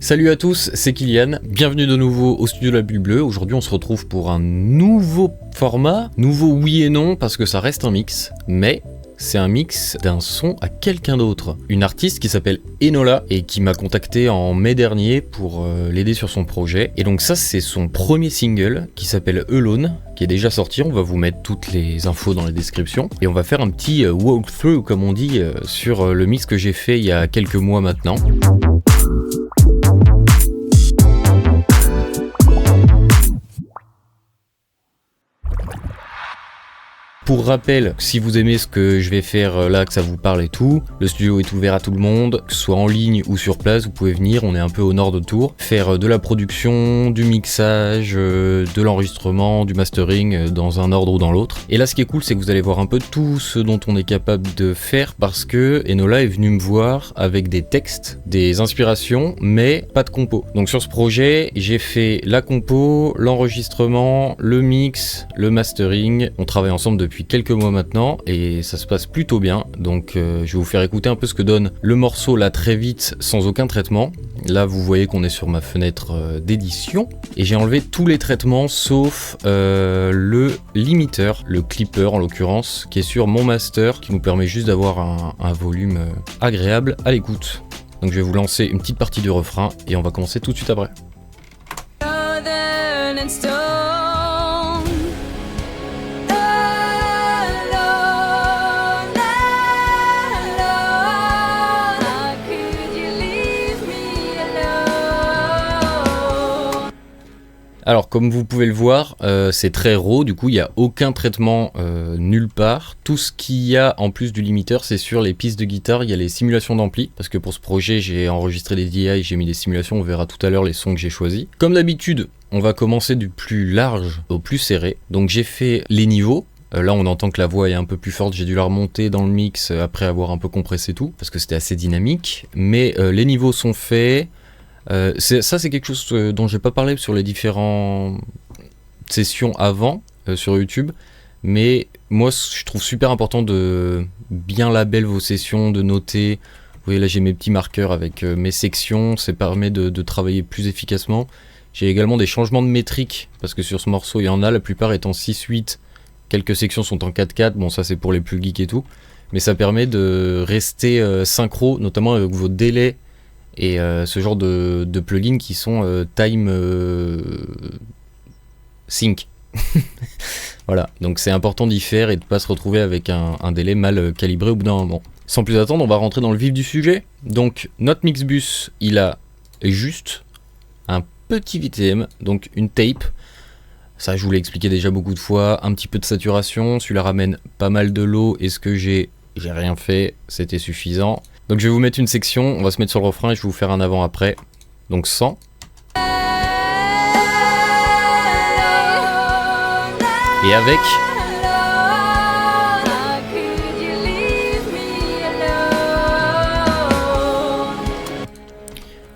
Salut à tous, c'est Kylian, bienvenue de nouveau au studio de la Bulle Bleue. Aujourd'hui on se retrouve pour un nouveau format, nouveau oui et non parce que ça reste un mix, mais c'est un mix d'un son à quelqu'un d'autre. Une artiste qui s'appelle Enola et qui m'a contacté en mai dernier pour l'aider sur son projet. Et donc ça c'est son premier single qui s'appelle Alone, qui est déjà sorti. On va vous mettre toutes les infos dans la description. Et on va faire un petit walkthrough comme on dit sur le mix que j'ai fait il y a quelques mois maintenant. Pour rappel, si vous aimez ce que je vais faire là, que ça vous parle et tout, le studio est ouvert à tout le monde, que ce soit en ligne ou sur place, vous pouvez venir, on est un peu au nord de Tours, faire de la production, du mixage, de l'enregistrement, du mastering dans un ordre ou dans l'autre. Et là ce qui est cool, c'est que vous allez voir un peu tout ce dont on est capable de faire parce que Enola est venue me voir avec des textes, des inspirations, mais pas de compo. Donc sur ce projet, j'ai fait la compo, l'enregistrement, le mix, le mastering. On travaille ensemble depuis quelques mois maintenant et ça se passe plutôt bien, donc je vais vous faire écouter un peu ce que donne le morceau là très vite sans aucun traitement. Là vous voyez qu'on est sur ma fenêtre d'édition et j'ai enlevé tous les traitements sauf le limiteur, le clipper en l'occurrence, qui est sur mon master, qui nous permet juste d'avoir un volume agréable à l'écoute. Donc je vais vous lancer une petite partie du refrain et on va commencer tout de suite après. Alors comme vous pouvez le voir, c'est très raw, du coup il n'y a aucun traitement nulle part. Tout ce qu'il y a en plus du limiteur, c'est sur les pistes de guitare, il y a les simulations d'ampli, parce que pour ce projet j'ai enregistré des DI, j'ai mis des simulations, on verra tout à l'heure les sons que j'ai choisis. Comme d'habitude, on va commencer du plus large au plus serré, donc j'ai fait les niveaux. Là on entend que la voix est un peu plus forte, j'ai dû la remonter dans le mix après avoir un peu compressé tout, parce que c'était assez dynamique, mais les niveaux sont faits. C'est quelque chose dont j'ai pas parlé sur les différentes sessions avant sur YouTube, mais moi je trouve super important de bien label vos sessions, de noter. Vous voyez là j'ai mes petits marqueurs avec mes sections, ça permet de travailler plus efficacement. J'ai également des changements de métrique, parce que sur ce morceau il y en a, la plupart étant 6-8, quelques sections sont en 4-4, bon ça c'est pour les plus geeks et tout, mais ça permet de rester synchro, notamment avec vos délais et ce genre de plugins qui sont time sync. Voilà, donc c'est important d'y faire et de pas se retrouver avec un délai mal calibré au bout d'un moment. Sans plus attendre, on va rentrer dans le vif du sujet. Donc notre Mixbus, il a juste un petit VTM, donc une tape. Ça je vous l'ai expliqué déjà beaucoup de fois, un petit peu de saturation, celui-là ramène pas mal de low et ce que j'ai rien fait, c'était suffisant. Donc je vais vous mettre une section, on va se mettre sur le refrain et je vais vous faire un avant-après. Donc 100. Et avec.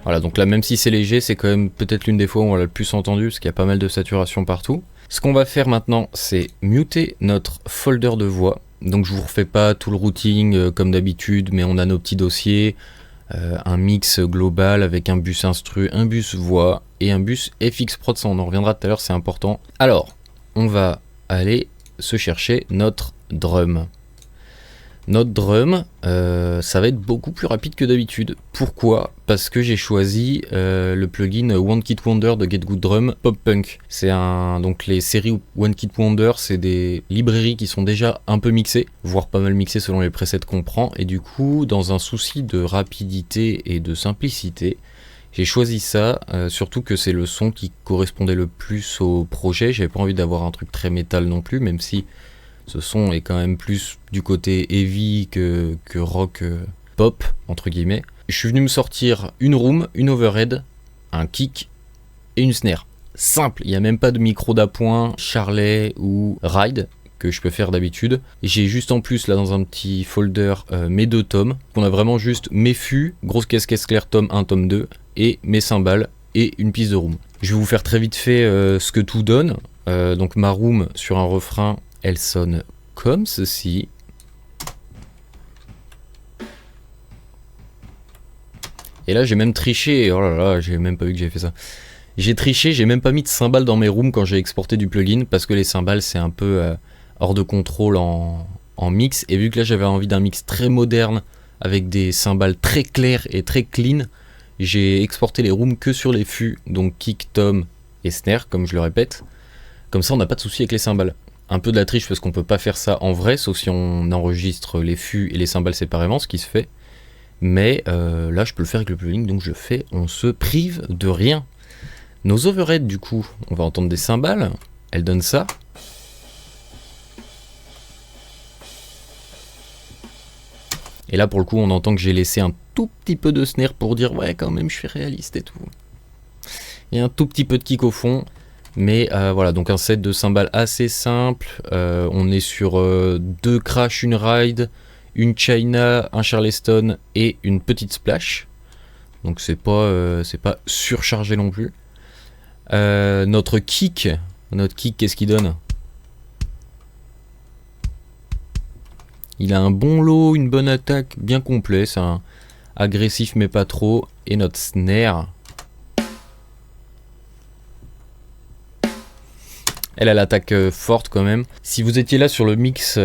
Voilà, donc là même si c'est léger, c'est quand même peut-être l'une des fois où on l'a le plus entendu, parce qu'il y a pas mal de saturation partout. Ce qu'on va faire maintenant, c'est muter notre folder de voix. Donc je vous refais pas tout le routing comme d'habitude, mais on a nos petits dossiers, un mix global avec un bus instru, un bus voix et un bus FX Prod, ça on en reviendra tout à l'heure, c'est important. Alors, on va aller se chercher notre drum. Notre drum, ça va être beaucoup plus rapide que d'habitude. Pourquoi ? Parce que j'ai choisi le plugin One Kit Wonder de Get Good Drum Pop Punk. Donc les séries One Kit Wonder, c'est des librairies qui sont déjà un peu mixées, voire pas mal mixées selon les presets qu'on prend. Et du coup, dans un souci de rapidité et de simplicité, j'ai choisi ça, surtout que c'est le son qui correspondait le plus au projet. J'avais pas envie d'avoir un truc très métal non plus, même si ce son est quand même plus du côté heavy que rock pop, entre guillemets. Je suis venu me sortir une room, une overhead, un kick et une snare. Simple, il n'y a même pas de micro d'appoint, charlet ou ride que je peux faire d'habitude. J'ai juste en plus là dans un petit folder mes deux tomes. On a vraiment juste mes fûts, grosse caisse claire tome 1, tome 2 et mes cymbales et une piste de room. Je vais vous faire très vite fait ce que tout donne. Donc ma room sur un refrain, elle sonne comme ceci. Et là j'ai même triché, oh là là, j'ai même pas vu que j'avais fait ça. J'ai triché, j'ai même pas mis de cymbales dans mes rooms quand j'ai exporté du plugin, parce que les cymbales c'est un peu hors de contrôle en mix, et vu que là j'avais envie d'un mix très moderne, avec des cymbales très clairs et très clean, j'ai exporté les rooms que sur les fûts, donc kick, tom et snare, comme je le répète. Comme ça on n'a pas de souci avec les cymbales. Un peu de la triche parce qu'on peut pas faire ça en vrai, sauf si on enregistre les fûts et les cymbales séparément, ce qui se fait. Mais là je peux le faire avec le plugin, donc je le fais, on se prive de rien. Nos overheads du coup, on va entendre des cymbales, elles donnent ça. Et là pour le coup on entend que j'ai laissé un tout petit peu de snare pour dire ouais quand même je suis réaliste et tout. Il y a un tout petit peu de kick au fond. Mais voilà, donc un set de cymbales assez simple. On est sur 2 crash, une ride, une China, un Charleston et une petite splash. Donc c'est pas surchargé non plus. Notre kick, qu'est-ce qu'il donne? Il a un bon lot, une bonne attaque, bien complet. C'est un agressif mais pas trop. Et notre snare, elle a l'attaque forte quand même. Si vous étiez là sur le mix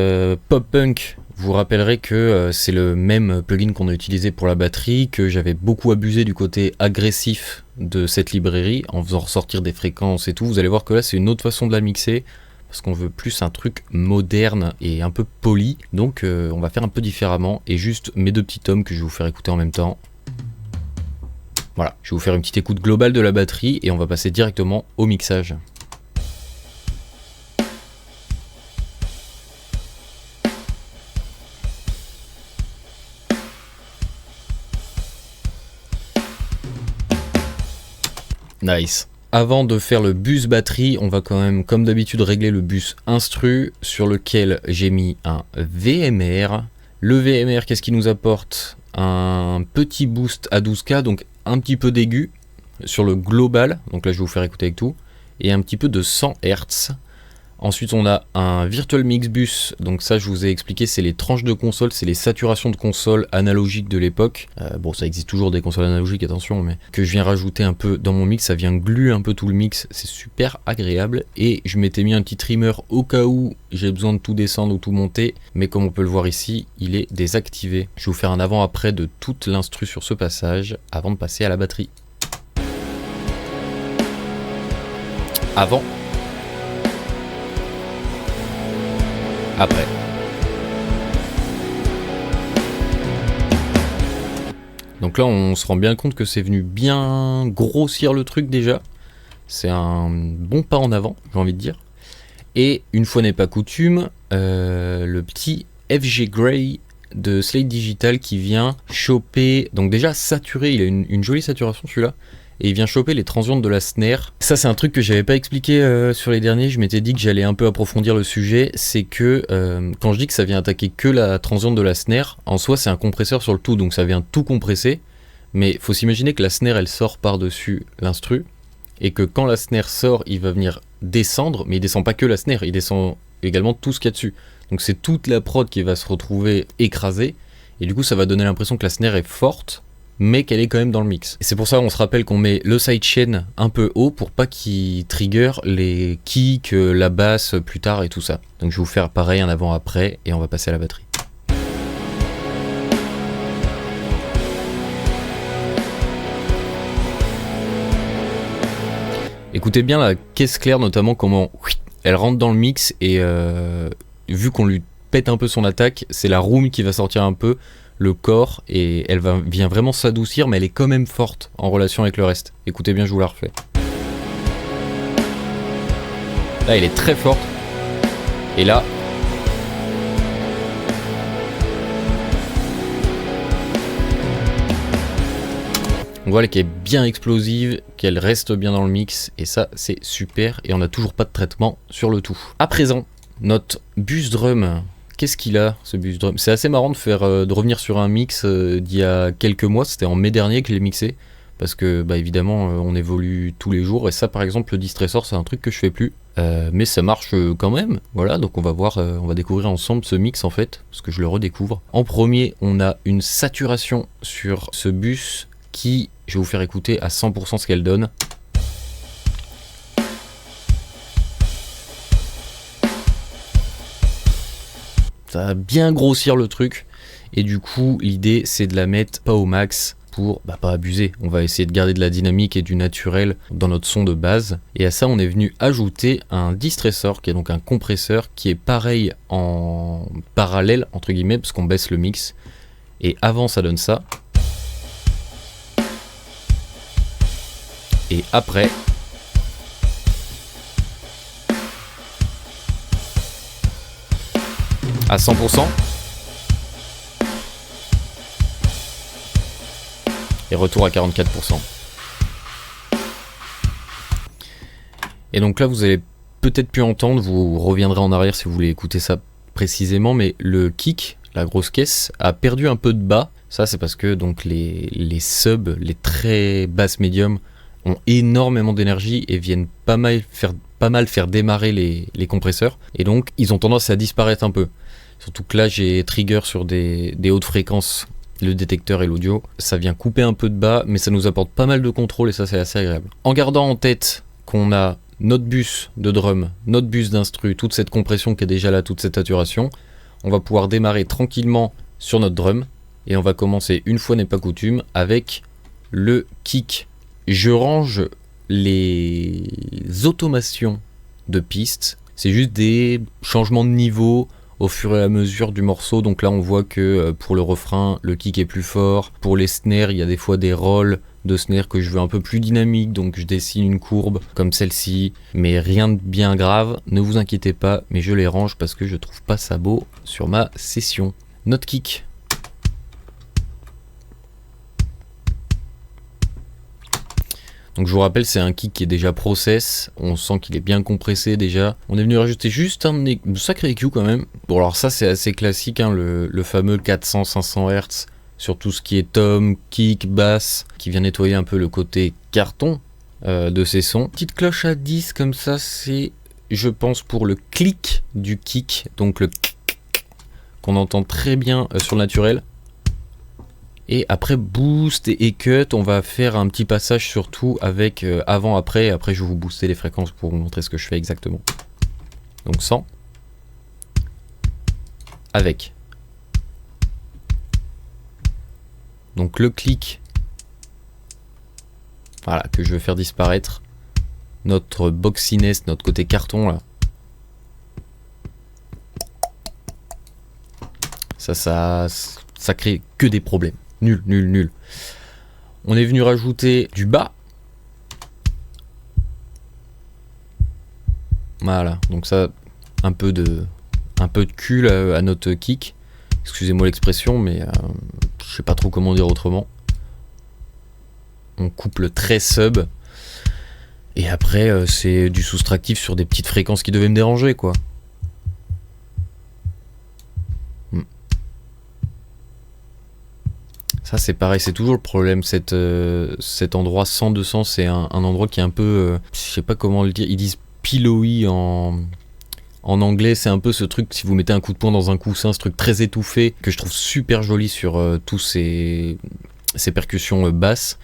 pop-punk, vous vous rappellerez que c'est le même plugin qu'on a utilisé pour la batterie, que j'avais beaucoup abusé du côté agressif de cette librairie, en faisant ressortir des fréquences et tout. Vous allez voir que là c'est une autre façon de la mixer, parce qu'on veut plus un truc moderne et un peu poli. Donc on va faire un peu différemment, et juste mes 2 petits tomes que je vais vous faire écouter en même temps. Voilà, je vais vous faire une petite écoute globale de la batterie, et on va passer directement au mixage. Nice. Avant de faire le bus batterie, on va quand même, comme d'habitude, régler le bus instru, sur lequel j'ai mis un VMR. Le VMR, qu'est-ce qu'il nous apporte? Un petit boost à 12K, donc un petit peu d'aigu sur le global, donc là je vais vous faire écouter avec tout, et un petit peu de 100 Hz. Ensuite on a un Virtual Mix Bus, donc ça je vous ai expliqué, c'est les tranches de console, c'est les saturations de console analogiques de l'époque. Bon, ça existe toujours des consoles analogiques, attention, mais que je viens rajouter un peu dans mon mix, ça vient gluer un peu tout le mix, c'est super agréable. Et je m'étais mis un petit trimmer au cas où j'ai besoin de tout descendre ou tout monter, mais comme on peut le voir ici, il est désactivé. Je vais vous faire un avant-après de toute l'instru sur ce passage, avant de passer à la batterie. Avant. Après. Donc là on se rend bien compte que c'est venu bien grossir le truc déjà. C'est un bon pas en avant, j'ai envie de dire. Et une fois n'est pas coutume, le petit FG Grey de Slate Digital qui vient choper, donc déjà saturé, il a une jolie saturation celui-là. Et il vient choper les transientes de la snare. Ça c'est un truc que j'avais pas expliqué sur les derniers, je m'étais dit que j'allais un peu approfondir le sujet. C'est que quand je dis que ça vient attaquer que la transiente de la snare, en soi c'est un compresseur sur le tout, donc ça vient tout compresser. Mais faut s'imaginer que la snare elle sort par-dessus l'instru, et que quand la snare sort il va venir descendre, mais il descend pas que la snare, il descend également tout ce qu'il y a dessus. Donc c'est toute la prod qui va se retrouver écrasée, et du coup ça va donner l'impression que la snare est forte, mais qu'elle est quand même dans le mix. Et c'est pour ça qu'on se rappelle qu'on met le sidechain un peu haut pour pas qu'il trigger les kicks, la basse plus tard et tout ça. Donc je vais vous faire pareil, un avant-après, et on va passer à la batterie. Écoutez bien la caisse claire, notamment comment elle rentre dans le mix, et vu qu'on lui pète un peu son attaque, c'est la room qui va sortir un peu le corps, et elle vient vraiment s'adoucir, mais elle est quand même forte en relation avec le reste. Écoutez bien, je vous la refais. Là elle est très forte, et là on voit qu'elle est bien explosive, qu'elle reste bien dans le mix, et ça c'est super, et on n'a toujours pas de traitement sur le tout. À présent, notre bus drum. Qu'est-ce qu'il a, ce bus drum? C'est assez marrant de revenir sur un mix d'il y a quelques mois, c'était en mai dernier que je l'ai mixé, parce que bah évidemment on évolue tous les jours, et ça par exemple le distressor c'est un truc que je fais plus, mais ça marche quand même. Voilà, donc on va voir, on va découvrir ensemble ce mix en fait, parce que je le redécouvre. En premier on a une saturation sur ce bus qui, je vais vous faire écouter à 100% ce qu'elle donne. Ça va bien grossir le truc. Et du coup, l'idée, c'est de la mettre pas au max pour pas abuser. On va essayer de garder de la dynamique et du naturel dans notre son de base. Et à ça, on est venu ajouter un distressor, qui est donc un compresseur, qui est pareil en parallèle, entre guillemets, parce qu'on baisse le mix. Et avant, ça donne ça. Et après... à 100%. Et retour à 44%. Et donc là, vous allez peut-être plus entendre, vous reviendrez en arrière si vous voulez écouter ça précisément, mais le kick, la grosse caisse, a perdu un peu de bas. Ça, c'est parce que donc les subs, les très basses médiums, ont énormément d'énergie et viennent pas mal faire démarrer les compresseurs. Et donc, ils ont tendance à disparaître un peu. Surtout que là, j'ai trigger sur des hautes fréquences, le détecteur et l'audio. Ça vient couper un peu de bas, mais ça nous apporte pas mal de contrôle et ça, c'est assez agréable. En gardant en tête qu'on a notre bus de drum, notre bus d'instru, toute cette compression qui est déjà là, toute cette saturation, on va pouvoir démarrer tranquillement sur notre drum et on va commencer, une fois n'est pas coutume, avec le kick. Je range les automations de pistes, c'est juste des changements de niveau au fur et à mesure du morceau. Donc là on voit que pour le refrain le kick est plus fort, pour les snares il y a des fois des rolls de snares que je veux un peu plus dynamique, donc je dessine une courbe comme celle-ci, mais rien de bien grave, ne vous inquiétez pas, mais je les range parce que je trouve pas ça beau sur ma session. Notre kick. Donc je vous rappelle, c'est un kick qui est déjà process, on sent qu'il est bien compressé déjà. On est venu rajouter juste un sacré EQ quand même. Bon alors ça c'est assez classique, hein, le fameux 400-500 Hz sur tout ce qui est tom, kick, basse, qui vient nettoyer un peu le côté carton de ces sons. Petite cloche à 10 comme ça, c'est je pense pour le clic du kick, donc le qu'on entend très bien sur le naturel. Et après boost et cut, on va faire un petit passage surtout avec avant-après. Après je vais vous booster les fréquences pour vous montrer ce que je fais exactement. Donc sans. Avec. Donc le clic. Voilà, que je vais faire disparaître. Notre boxiness, notre côté carton là. Ça crée que des problèmes. Nul, nul, nul. On est venu rajouter du bas. Voilà, donc ça, un peu de cul à notre kick. Excusez-moi l'expression, mais je sais pas trop comment dire autrement. On couple très sub. Et après, c'est du soustractif sur des petites fréquences qui devaient me déranger, quoi. Ça c'est pareil, c'est toujours le problème, cet endroit 100-200, c'est un endroit qui est un peu, je sais pas comment le dire, ils disent pillowy en anglais, c'est un peu ce truc, si vous mettez un coup de poing dans un coussin, ce truc très étouffé, que je trouve super joli sur tous ces percussions basses,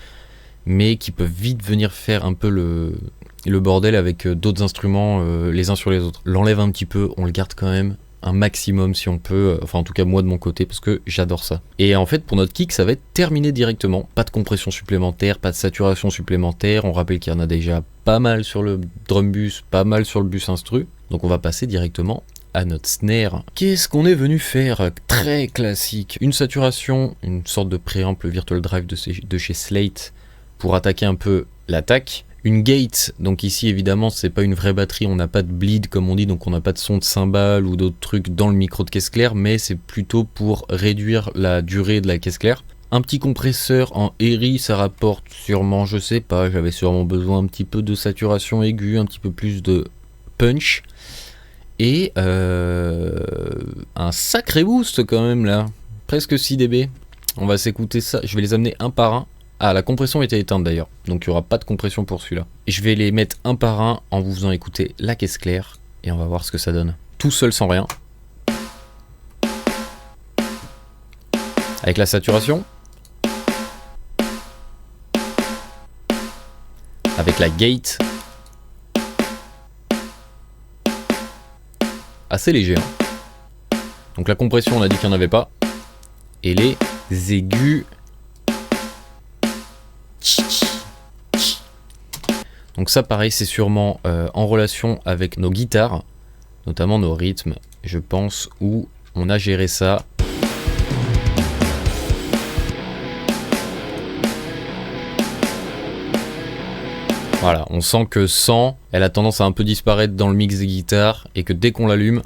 mais qui peuvent vite venir faire un peu le bordel avec d'autres instruments les uns sur les autres. L'enlève un petit peu, on le garde quand même un maximum si on peut, enfin en tout cas moi de mon côté parce que j'adore ça. Et en fait pour notre kick ça va être terminé directement, pas de compression supplémentaire, pas de saturation supplémentaire, on rappelle qu'il y en a déjà pas mal sur le drum bus, pas mal sur le bus instru, donc on va passer directement à notre snare. Qu'est-ce qu'on est venu faire? Très classique, une saturation, une sorte de préamp virtual drive de chez Slate pour attaquer un peu l'attaque. Une gate, donc ici évidemment c'est pas une vraie batterie, on n'a pas de bleed comme on dit, donc on n'a pas de son de cymbale ou d'autres trucs dans le micro de caisse claire, mais c'est plutôt pour réduire la durée de la caisse claire. Un petit compresseur en Eri, ça rapporte sûrement, je sais pas, j'avais sûrement besoin un petit peu de saturation aiguë, un petit peu plus de punch. Et un sacré boost quand même là, presque 6 dB. On va s'écouter ça, je vais les amener un par un. Ah, la compression était éteinte d'ailleurs, donc il n'y aura pas de compression pour celui-là. Et je vais les mettre un par un en vous faisant écouter la caisse claire, et on va voir ce que ça donne. Tout seul sans rien. Avec la saturation. avec la gate. Assez léger. Hein. Donc la compression, on a dit qu'il n'y en avait pas. Et les aigus. Donc ça pareil, c'est sûrement en relation avec nos guitares, notamment nos rythmes, je pense, où on a géré ça. Voilà, on sent que 100, elle a tendance à un peu disparaître dans le mix des guitares et que dès qu'on l'allume,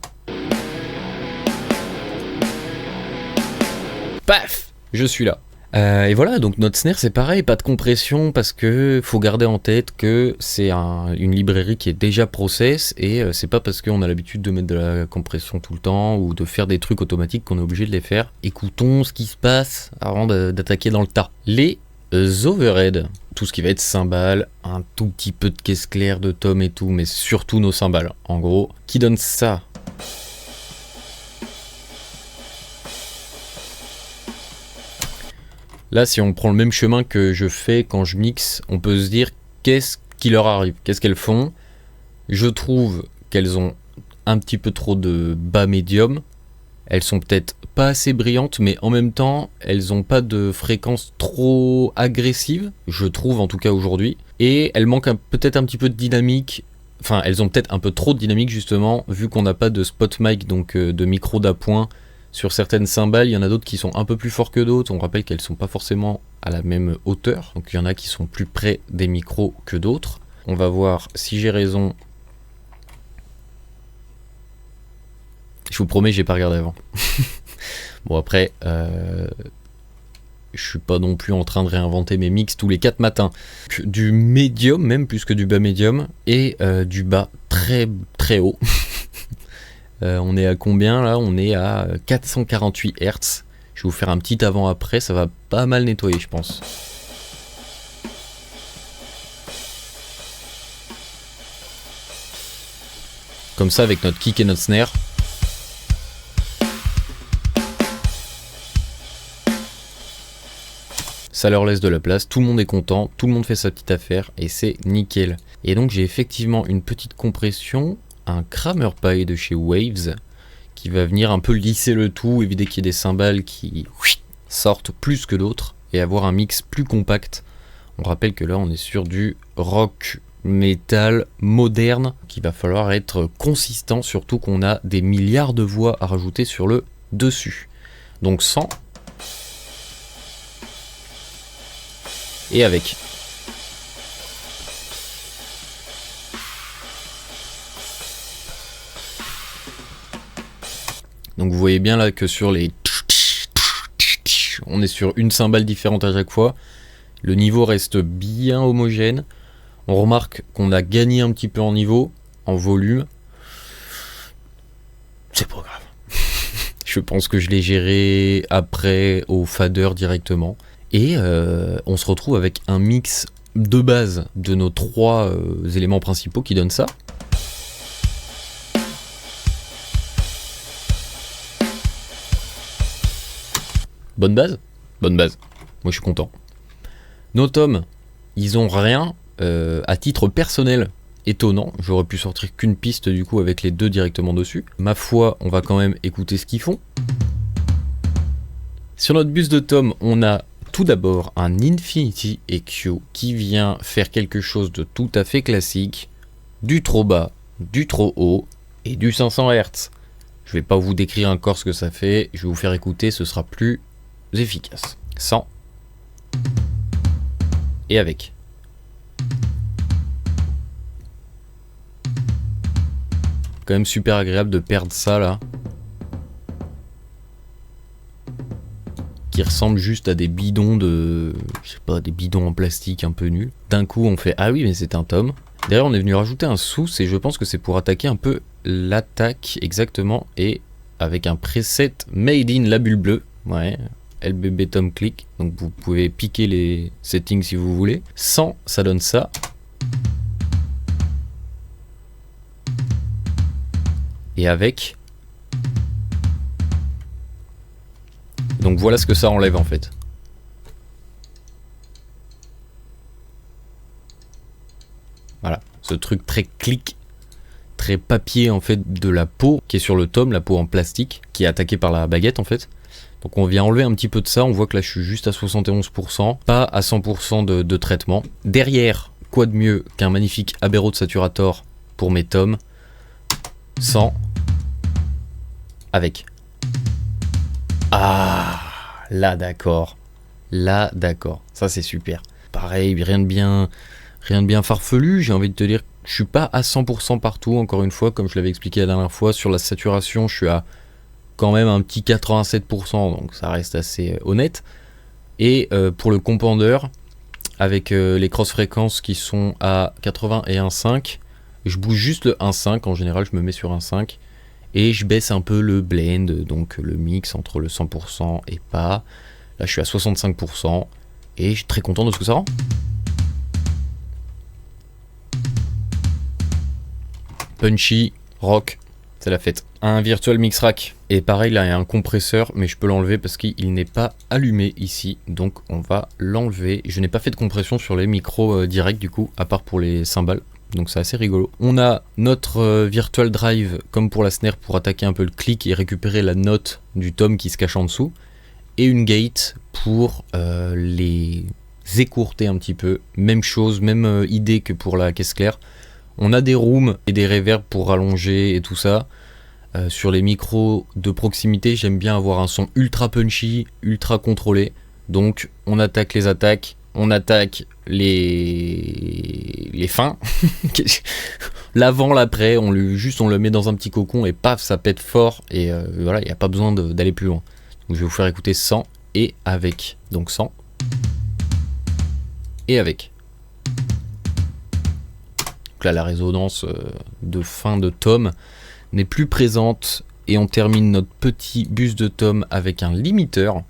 paf, je suis là. Et voilà, donc notre snare c'est pareil, pas de compression parce que faut garder en tête que c'est une librairie qui est déjà process et c'est pas parce qu'on a l'habitude de mettre de la compression tout le temps ou de faire des trucs automatiques qu'on est obligé de les faire. Écoutons ce qui se passe avant d'attaquer dans le tas. Les overhead, tout ce qui va être cymbales, un tout petit peu de caisse claire de tom et tout, mais surtout nos cymbales, en gros, qui donne ça. Là, si on prend le même chemin que je fais quand je mixe, on peut se dire qu'est-ce qui leur arrive, qu'est-ce qu'elles font. Je trouve qu'elles ont un petit peu trop de bas médium. Elles sont peut-être pas assez brillantes, mais en même temps, elles ont pas de fréquence trop agressive, je trouve en tout cas aujourd'hui. Et elles manquent peut-être un petit peu de dynamique. Enfin, elles ont peut-être un peu trop de dynamique justement, vu qu'on n'a pas de spot mic, donc de micro d'appoint. Sur certaines cymbales, il y en a d'autres qui sont un peu plus forts que d'autres. On rappelle qu'elles sont pas forcément à la même hauteur. Donc il y en a qui sont plus près des micros que d'autres. On va voir si j'ai raison. Je vous promets, j'ai pas regardé avant. Bon après, je suis pas non plus en train de réinventer mes mix tous les 4 matins. Du médium, même plus que du bas médium, et du bas très très haut. On est à combien là? On est à 448 Hz. Je vais vous faire un petit avant-après, ça va pas mal nettoyer je pense. Comme ça avec notre kick et notre snare. Ça leur laisse de la place, tout le monde est content, tout le monde fait sa petite affaire et c'est nickel. Et donc j'ai effectivement une petite compression, un Kramer Pi de chez Waves qui va venir un peu lisser le tout, éviter qu'il y ait des cymbales qui sortent plus que d'autres et avoir un mix plus compact. On rappelle que là on est sur du rock metal moderne qu'il va falloir être consistant, surtout qu'on a des milliards de voix à rajouter sur le dessus. Donc sans et avec. Donc vous voyez bien là que sur les... on est sur une cymbale différente à chaque fois. Le niveau reste bien homogène. On remarque qu'on a gagné un petit peu en niveau, en volume. C'est pas grave. Je pense que je l'ai géré après au fader directement. Et on se retrouve avec un mix de base de nos 3 éléments principaux qui donnent ça. Bonne base? Bonne base. Moi je suis content. Nos toms, ils ont rien à titre personnel. Étonnant, j'aurais pu sortir qu'une piste du coup avec les 2 directement dessus. Ma foi, on va quand même écouter ce qu'ils font. Sur notre bus de tom, on a tout d'abord un Infinity EQ qui vient faire quelque chose de tout à fait classique, du trop bas, du trop haut et du 500 Hz. Je vais pas vous décrire encore ce que ça fait, je vais vous faire écouter, ce sera plus efficace. Sans et avec. Quand même super agréable de perdre ça là. Qui ressemble juste à des bidons de... je sais pas, des bidons en plastique un peu nuls. D'un coup on fait ah oui mais c'est un tom. D'ailleurs on est venu rajouter un sous et je pense que c'est pour attaquer un peu l'attaque exactement et avec un preset made in la bulle bleue. Ouais, LBB tom click. Donc vous pouvez piquer les settings si vous voulez. Sans, ça donne ça. Et avec... donc voilà ce que ça enlève en fait. Voilà, ce truc très clic, très papier en fait de la peau qui est sur le tome, la peau en plastique, qui est attaquée par la baguette en fait. Donc on vient enlever un petit peu de ça, on voit que là je suis juste à 71%, pas à 100% de traitement. Derrière, quoi de mieux qu'un magnifique Abbey Road Saturator pour mes tomes, sans, avec. Ah, là d'accord, ça c'est super. Pareil, rien de bien farfelu, j'ai envie de te dire, je suis pas à 100% partout, encore une fois, comme je l'avais expliqué la dernière fois, sur la saturation je suis à quand même un petit 87%, donc ça reste assez honnête. Et pour le compandeur, avec les cross-fréquences qui sont à 80 et 1.5, je bouge juste le 1.5, en général je me mets sur 1.5, et je baisse un peu le blend, donc le mix entre le 100% et pas. Là je suis à 65%, et je suis très content de ce que ça rend. Punchy, rock, c'est la fête. Un virtual mix rack. Et pareil, là il y a un compresseur, mais je peux l'enlever parce qu'il n'est pas allumé ici. Donc on va l'enlever. Je n'ai pas fait de compression sur les micros directs du coup, à part pour les cymbales. Donc c'est assez rigolo. On a notre virtual drive, comme pour la snare, pour attaquer un peu le clic et récupérer la note du tome qui se cache en dessous. Et une gate pour les écourter un petit peu. Même chose, même idée que pour la caisse claire. On a des rooms et des reverbs pour rallonger et tout ça. Sur les micros de proximité, j'aime bien avoir un son ultra punchy, ultra contrôlé. Donc on attaque les attaques, on attaque les fins. L'avant, l'après, on le met dans un petit cocon et paf, ça pète fort. Et voilà, il n'y a pas besoin d'aller plus loin. Donc je vais vous faire écouter sans et avec. Donc sans et avec. Donc là, la résonance de fin de tome n'est plus présente et on termine notre petit bus de tome avec un limiteur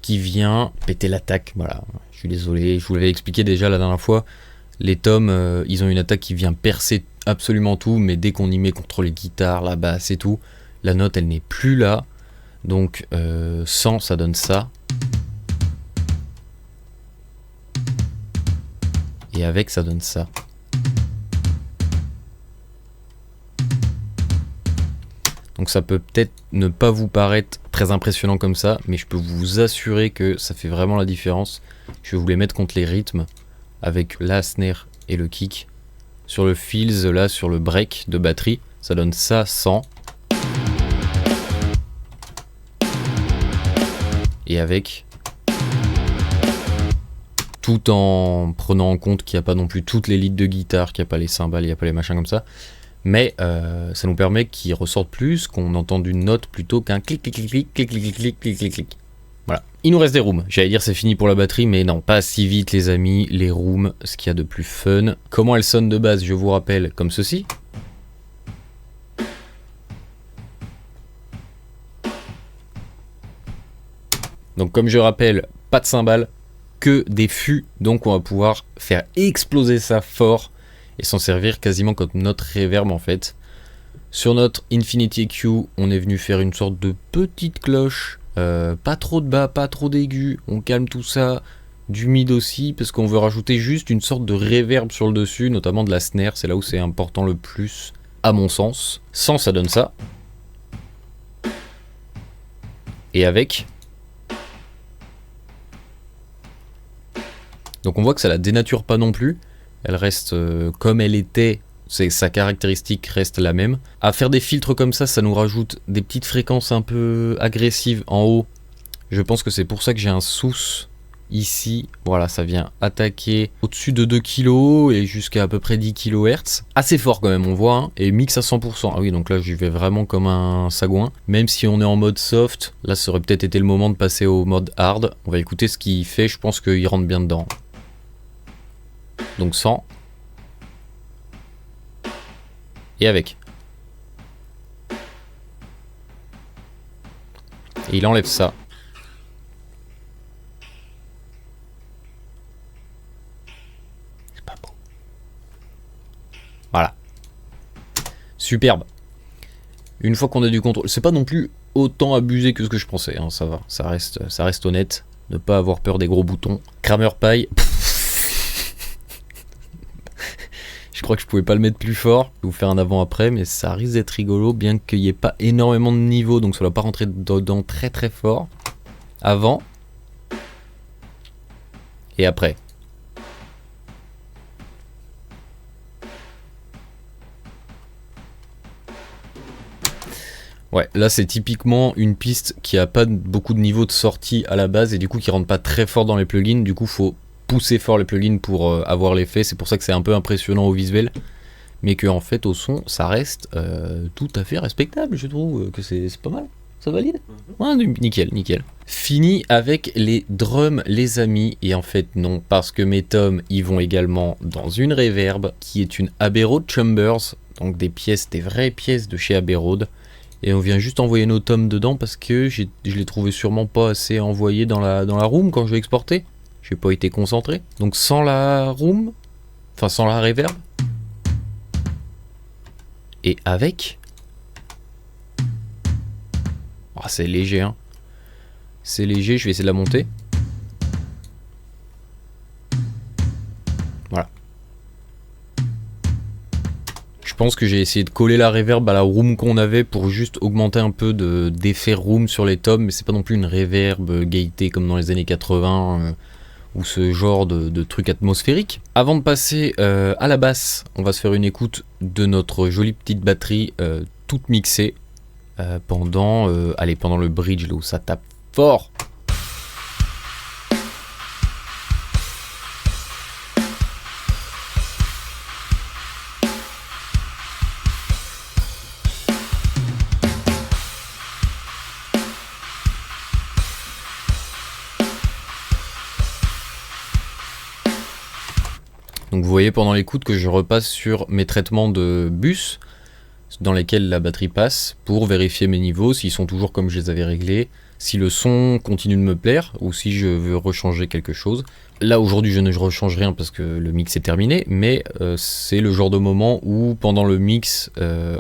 qui vient péter l'attaque. Voilà, je suis désolé, je vous l'avais expliqué déjà la dernière fois. Les tomes, ils ont une attaque qui vient percer absolument tout, mais dès qu'on y met contre les guitares, la basse et tout, la note elle n'est plus là. Donc sans, ça donne ça. Et avec, ça donne ça. Donc ça peut peut-être ne pas vous paraître très impressionnant comme ça, mais je peux vous assurer que ça fait vraiment la différence. Je vais vous les mettre contre les rythmes, avec la snare et le kick. Sur le fills, là, sur le break de batterie, ça donne ça 100. Et avec, tout en prenant en compte qu'il n'y a pas non plus toutes les leads de guitare, qu'il n'y a pas les cymbales, il n'y a pas les machins comme ça. Mais ça nous permet qu'il ressorte plus, qu'on entende une note plutôt qu'un clic, clic, clic, clic, clic, clic, clic, clic, clic, clic. Voilà. Il nous reste des rooms. J'allais dire c'est fini pour la batterie, mais non, pas si vite les amis. Les rooms, ce qu'il y a de plus fun. Comment elles sonnent de base, je vous rappelle, comme ceci. Donc comme je rappelle, pas de cymbales, que des fûts. Donc on va pouvoir faire exploser ça fort et s'en servir quasiment comme notre reverb en fait. Sur notre Infinity EQ, on est venu faire une sorte de petite cloche, pas trop de bas, pas trop d'aigus, on calme tout ça, du mid aussi, parce qu'on veut rajouter juste une sorte de reverb sur le dessus, notamment de la snare, c'est là où c'est important le plus, à mon sens. Sans, ça donne ça. Et avec... Donc on voit que ça la dénature pas non plus. Elle reste comme elle était, sa caractéristique reste la même. À faire des filtres comme ça nous rajoute des petites fréquences un peu agressives en haut. Je pense que c'est pour ça que j'ai un sous ici. Voilà, ça vient attaquer au-dessus de 2 kg et jusqu'à à peu près 10 kHz. Assez fort quand même, on voit, hein, et mix à 100%. Ah oui, donc là j'y vais vraiment comme un sagouin. Même si on est en mode soft, là ça aurait peut-être été le moment de passer au mode hard. On va écouter ce qu'il fait, je pense qu'il rentre bien dedans. Donc sans. Et avec. Et il enlève ça. C'est pas beau. Voilà. Superbe. Une fois qu'on a du contrôle. C'est pas non plus autant abusé que ce que je pensais. Hein, ça va. Ça reste honnête. Ne pas avoir peur des gros boutons. Kramer Pie. Je crois que je pouvais pas le mettre plus fort. Je vais vous faire un avant-après, mais ça risque d'être rigolo, bien qu'il n'y ait pas énormément de niveau, donc ça va pas rentrer dedans très très fort. Avant. Et après. Ouais, là c'est typiquement une piste qui a pas beaucoup de niveau de sortie à la base et du coup qui rentre pas très fort dans les plugins. Du coup, faut pousser fort les plugins pour avoir l'effet. C'est pour ça que c'est un peu impressionnant au visuel, mais que en fait au son, ça reste tout à fait respectable. Je trouve que c'est pas mal. Ça valide. Ouais, nickel, nickel. Fini avec les drums, les amis. Et en fait, non, parce que mes tomes, ils vont également dans une reverb qui est une Abbey Road Chambers. Donc des pièces, des vraies pièces de chez Abbey Road. Et on vient juste envoyer nos tomes dedans parce que je l'ai trouvé sûrement pas assez envoyé dans la room quand je l'ai exporté. J'ai pas été concentré. Donc sans la room, enfin sans la reverb. Et avec. Oh, c'est léger, hein. C'est léger, je vais essayer de la monter. Voilà. Je pense que j'ai essayé de coller la reverb à la room qu'on avait pour juste augmenter un peu d'effet room sur les tomes, mais c'est pas non plus une reverb gaieté comme dans les années 80 ou ce genre de truc atmosphérique. Avant de passer à la basse, on va se faire une écoute de notre jolie petite batterie toute mixée pendant le bridge là où ça tape fort. Donc vous voyez pendant l'écoute que je repasse sur mes traitements de bus dans lesquels la batterie passe pour vérifier mes niveaux, s'ils sont toujours comme je les avais réglés, si le son continue de me plaire ou si je veux rechanger quelque chose. Là aujourd'hui je ne rechange rien parce que le mix est terminé, mais c'est le genre de moment où pendant le mix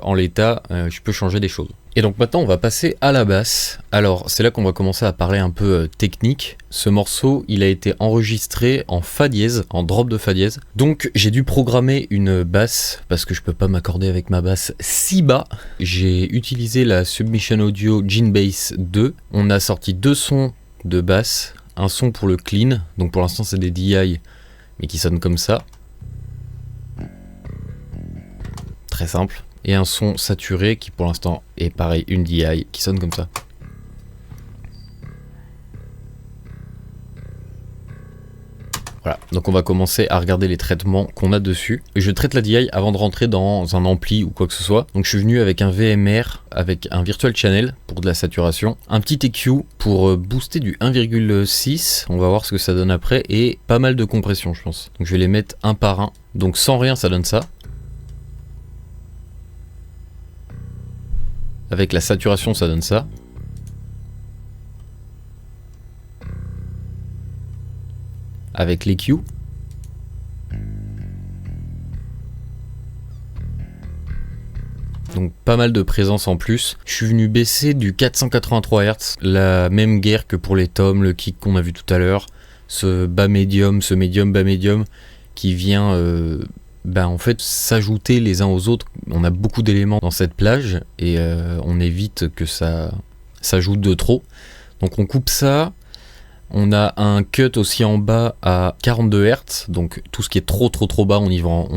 en l'état je peux changer des choses. Et donc maintenant on va passer à la basse. Alors c'est là qu'on va commencer à parler un peu technique. Ce morceau il a été enregistré en fa dièse, en drop de fa dièse. Donc j'ai dû programmer une basse parce que je peux pas m'accorder avec ma basse si bas. J'ai utilisé la Submission Audio Gene-Bass 2. On a sorti deux sons de basse. Un son pour le clean, donc pour l'instant c'est des DI mais qui sonnent comme ça. Très simple. Et un son saturé qui pour l'instant est pareil, une DI qui sonne comme ça. Voilà, donc on va commencer à regarder les traitements qu'on a dessus. Je traite la DI avant de rentrer dans un ampli ou quoi que ce soit. Donc je suis venu avec un VMR, avec un Virtual Channel pour de la saturation, un petit EQ pour booster du 1,6, on va voir ce que ça donne après, et pas mal de compression je pense. Donc je vais les mettre un par un. Donc sans rien ça donne ça. Avec la saturation ça donne ça. Avec l'EQ. Donc pas mal de présence en plus. Je suis venu baisser du 483 Hz, la même guerre que pour les tomes, le kick qu'on a vu tout à l'heure. Ce bas médium, ce médium bas médium qui vient en fait s'ajouter les uns aux autres. On a beaucoup d'éléments dans cette plage et on évite que ça s'ajoute de trop. Donc on coupe ça. On a un cut aussi en bas à 42 Hz, donc tout ce qui est trop bas, on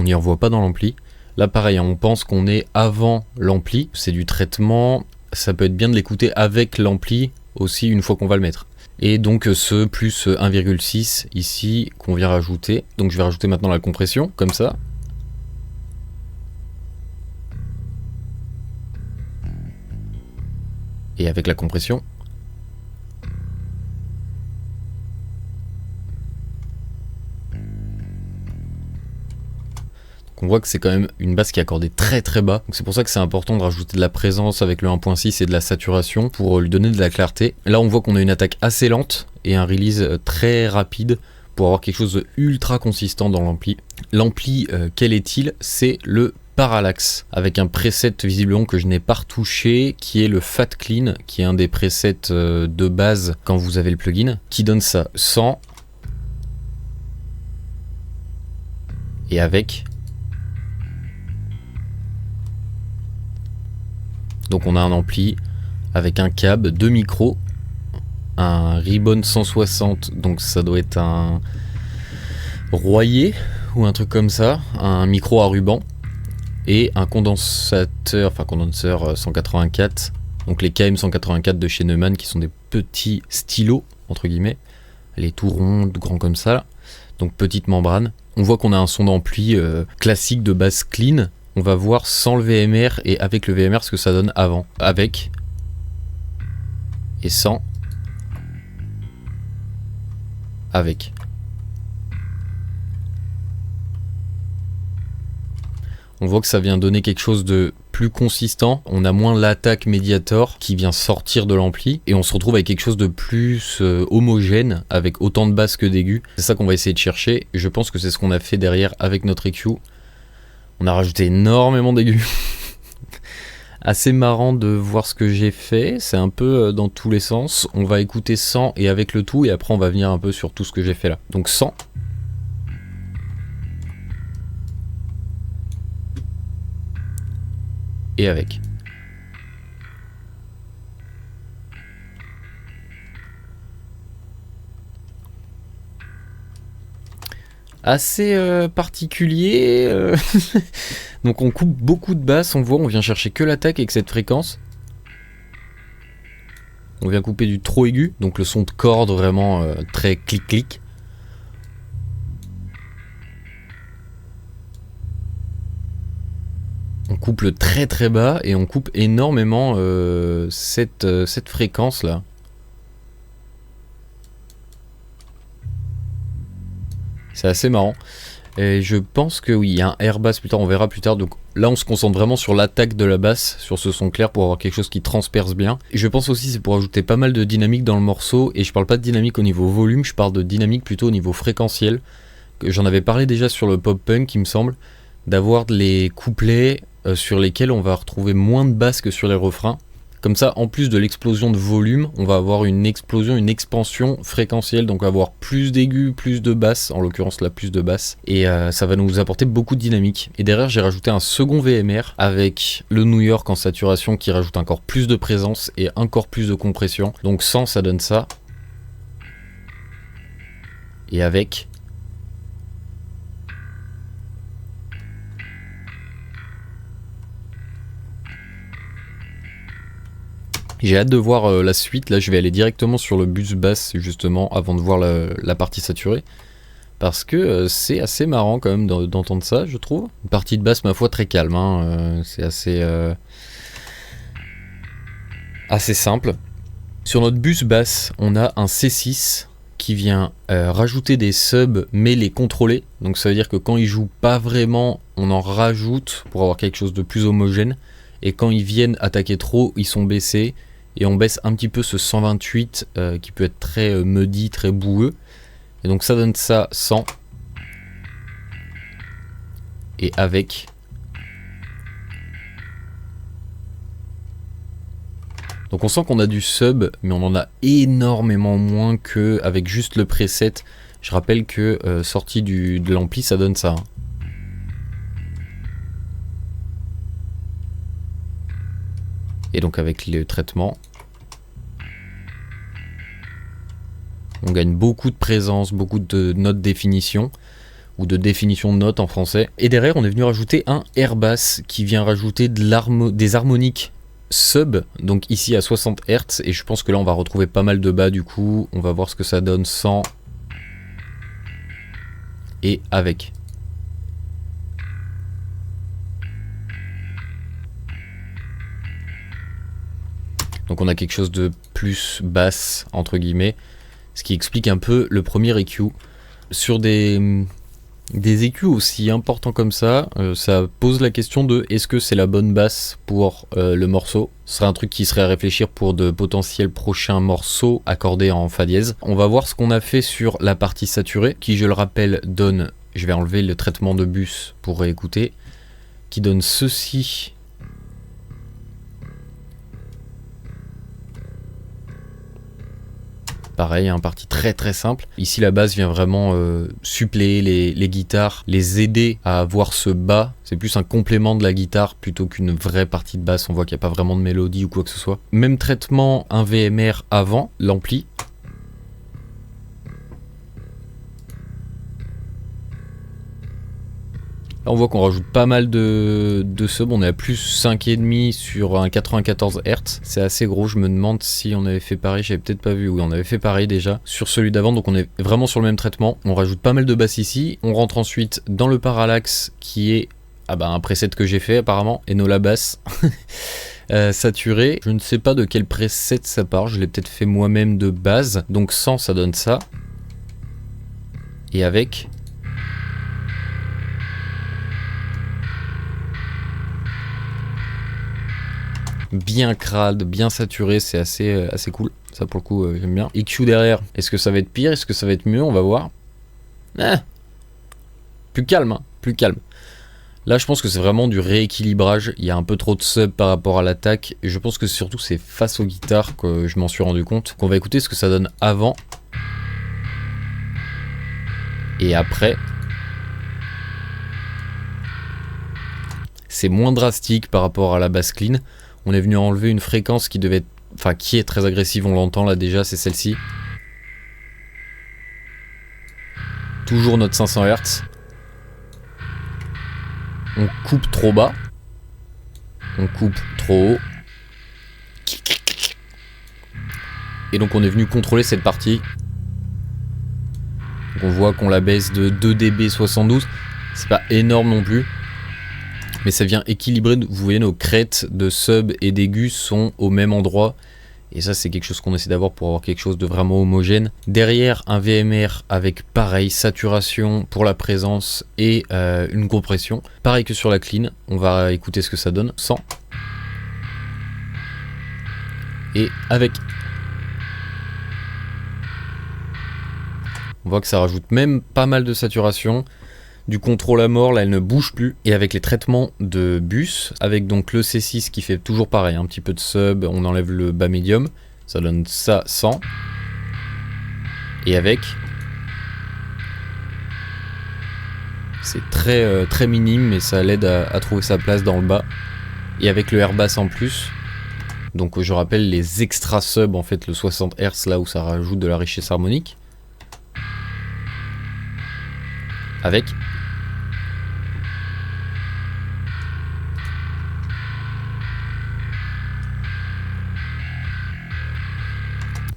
n'y envoie pas dans l'ampli. Là pareil, on pense qu'on est avant l'ampli, c'est du traitement, ça peut être bien de l'écouter avec l'ampli aussi une fois qu'on va le mettre. Et donc ce plus 1,6 ici qu'on vient rajouter, donc je vais rajouter maintenant la compression, comme ça. Et avec la compression. On voit que c'est quand même une basse qui est accordée très bas, donc c'est pour ça que c'est important de rajouter de la présence avec le 1.6 et de la saturation pour lui donner de la clarté. Là on voit qu'on a une attaque assez lente et un release très rapide pour avoir quelque chose de ultra consistant dans l'ampli. L'ampli, quel est-il? C'est le Parallax, avec un preset visiblement que je n'ai pas retouché, qui est le Fat Clean, qui est un des presets de base quand vous avez le plugin, qui donne ça 100 et avec Donc on a un ampli avec un câble, 2 micros, un Ribbon 160, donc ça doit être un Royer ou un truc comme ça, un micro à ruban et un condenseur 184, donc les KM 184 de chez Neumann qui sont des petits stylos entre guillemets, les tout ronds, tout grands comme ça, donc petite membrane. On voit qu'on a un son d'ampli classique de basse clean. On va voir sans le VMR et avec le VMR ce que ça donne avant, avec et sans, avec. On voit que ça vient donner quelque chose de plus consistant, on a moins l'attaque Mediator qui vient sortir de l'ampli et on se retrouve avec quelque chose de plus homogène avec autant de basses que d'aigus. C'est ça qu'on va essayer de chercher et je pense que c'est ce qu'on a fait derrière avec notre EQ. On a rajouté énormément d'aigus. Assez marrant de voir ce que j'ai fait, c'est un peu dans tous les sens. On va écouter sans et avec le tout et après on va venir un peu sur tout ce que j'ai fait là. Donc sans. Et avec. Assez particulier. Donc on coupe beaucoup de basses, on voit, on vient chercher que l'attaque avec cette fréquence. On vient couper du trop aigu, donc le son de corde vraiment très clic-clic. On coupe le très très bas et on coupe énormément cette fréquence là. C'est assez marrant. Et je pense que oui, il y a un air bass plus tard, on verra plus tard. Donc là, on se concentre vraiment sur l'attaque de la basse, sur ce son clair pour avoir quelque chose qui transperce bien. Et je pense aussi c'est pour ajouter pas mal de dynamique dans le morceau. Et je parle pas de dynamique au niveau volume, je parle de dynamique plutôt au niveau fréquentiel. J'en avais parlé déjà sur le pop punk, il me semble, d'avoir les couplets sur lesquels on va retrouver moins de basses que sur les refrains. Comme ça, en plus de l'explosion de volume, on va avoir une explosion, une expansion fréquentielle, donc on va avoir plus d'aigus, plus de basses, en l'occurrence là plus de basses, et ça va nous apporter beaucoup de dynamique. Et derrière j'ai rajouté un second VMR avec le New York en saturation qui rajoute encore plus de présence et encore plus de compression. Donc sans, ça donne ça, et avec... J'ai hâte de voir la suite. Là je vais aller directement sur le bus basse justement avant de voir la partie saturée, parce que c'est assez marrant quand même d'entendre ça, je trouve. Une partie de basse ma foi très calme, hein. C'est assez simple. Sur notre bus basse on a un C6 qui vient rajouter des subs mais les contrôler. Donc ça veut dire que quand ils jouent pas vraiment on en rajoute pour avoir quelque chose de plus homogène, et quand ils viennent attaquer trop ils sont baissés. Et on baisse un petit peu ce 128 qui peut être très muddy, très boueux. Et donc ça donne ça sans. Et avec. Donc on sent qu'on a du sub, mais on en a énormément moins que avec juste le preset. Je rappelle que sorti de l'ampli, ça donne ça. Et donc avec le traitement, on gagne beaucoup de présence, beaucoup de notes définition, ou de définition de notes en français. Et derrière on est venu rajouter un air bass qui vient rajouter des harmoniques sub, donc ici à 60 Hz, et je pense que là on va retrouver pas mal de bas du coup. On va voir ce que ça donne sans et avec. Donc on a quelque chose de plus basse entre guillemets, ce qui explique un peu le premier EQ. Sur des EQ aussi importants comme ça pose la question de est-ce que c'est la bonne basse pour le morceau. Ce serait un truc qui serait à réfléchir pour de potentiels prochains morceaux accordés en fa dièse. On va voir ce qu'on a fait sur la partie saturée, qui je le rappelle donne, je vais enlever le traitement de bus pour réécouter, qui donne ceci. Pareil, un parti très très simple. Ici la basse vient vraiment suppléer les guitares, les aider à avoir ce bas. C'est plus un complément de la guitare plutôt qu'une vraie partie de basse. On voit qu'il n'y a pas vraiment de mélodie ou quoi que ce soit. Même traitement, un VMR avant l'ampli. Là, on voit qu'on rajoute pas mal de sub, on est à plus 5,5 sur un 94 Hz. C'est assez gros, je me demande si on avait fait pareil, j'avais peut-être pas vu, oui on avait fait pareil déjà sur celui d'avant, donc on est vraiment sur le même traitement. On rajoute pas mal de basses ici, on rentre ensuite dans le parallaxe qui est un preset que j'ai fait apparemment, Enola Bass. Saturé, je ne sais pas de quel preset ça part, je l'ai peut-être fait moi-même de base, donc 100 ça donne ça. Et avec... bien crade, bien saturé, c'est assez cool. Ça pour le coup j'aime bien. EQ derrière, est-ce que ça va être pire, est-ce que ça va être mieux, on va voir. Plus calme, hein, plus calme. Là je pense que c'est vraiment du rééquilibrage, il y a un peu trop de sub par rapport à l'attaque. Et je pense que surtout c'est face aux guitares que je m'en suis rendu compte. Donc on va écouter ce que ça donne avant. Et après. C'est moins drastique par rapport à la basse clean. On est venu enlever une fréquence qui devait être... Enfin, qui est très agressive, on l'entend là déjà, c'est celle-ci. Toujours notre 500 Hz. On coupe trop bas. On coupe trop haut. Et donc on est venu contrôler cette partie. Donc on voit qu'on la baisse de 2 dB 72. C'est pas énorme non plus. Mais ça vient équilibrer, vous voyez nos crêtes de sub et d'aigus sont au même endroit. Et ça c'est quelque chose qu'on essaie d'avoir pour avoir quelque chose de vraiment homogène. Derrière un VMR avec pareil, saturation pour la présence et une compression. Pareil que sur la clean, on va écouter ce que ça donne. 100. Et avec... On voit que ça rajoute même pas mal de saturation. Du contrôle à mort, là elle ne bouge plus. Et avec les traitements de bus, avec donc le C6 qui fait toujours pareil, un petit peu de sub, on enlève le bas médium, ça donne ça 100. Et avec... C'est très minime, mais ça l'aide à trouver sa place dans le bas. Et avec le air bass en plus, donc je rappelle les extra sub, en fait le 60 Hz là où ça rajoute de la richesse harmonique. Avec...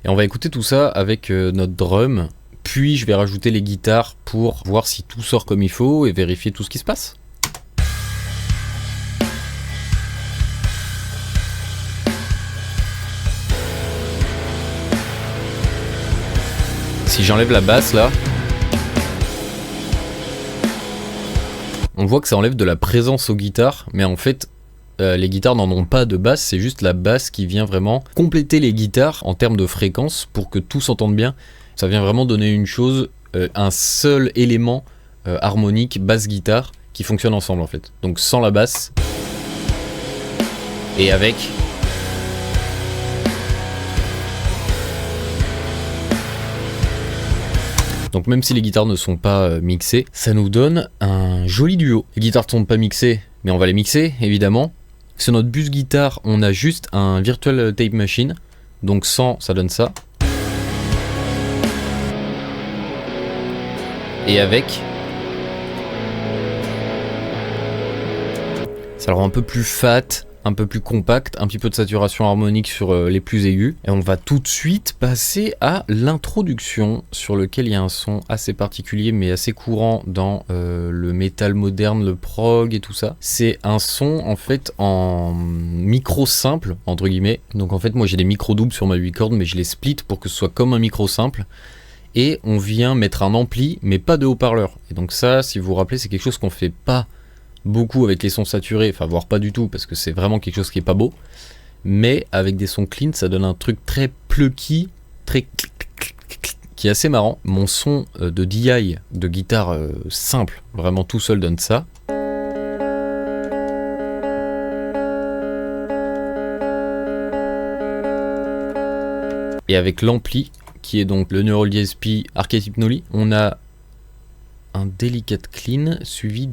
Et on va écouter tout ça avec notre drum, puis je vais rajouter les guitares pour voir si tout sort comme il faut et vérifier tout ce qui se passe. Si j'enlève la basse là, on voit que ça enlève de la présence aux guitares, mais en fait... les guitares n'en ont pas de basse, c'est juste la basse qui vient vraiment compléter les guitares en termes de fréquence pour que tout s'entende bien. Ça vient vraiment donner une chose, un seul élément harmonique, basse-guitare, qui fonctionne ensemble en fait. Donc sans la basse, et avec... Donc même si les guitares ne sont pas mixées, ça nous donne un joli duo. Les guitares ne sont pas mixées, mais on va les mixer évidemment. Sur notre bus guitare, on a juste un virtual tape machine. Donc 100, ça donne ça. Et avec... ça le rend un peu plus fat, un peu plus compact, un petit peu de saturation harmonique sur les plus aigus. Et on va tout de suite passer à l'introduction, sur lequel il y a un son assez particulier mais assez courant dans le métal moderne, le prog et tout ça. C'est un son en fait en micro simple, entre guillemets. Donc en fait moi j'ai des micros doubles sur ma 8 cordes mais je les split pour que ce soit comme un micro simple. Et on vient mettre un ampli mais pas de haut-parleur. Et donc ça, si vous vous rappelez, c'est quelque chose qu'on fait pas beaucoup avec les sons saturés, enfin voire pas du tout parce que c'est vraiment quelque chose qui est pas beau, mais avec des sons clean ça donne un truc très plucky, très qui est assez marrant. Mon son de DI de guitare simple, vraiment tout seul donne ça. Et avec l'ampli qui est donc le Neural DSP Archetype Nolly. On a un Delicate Clean suivi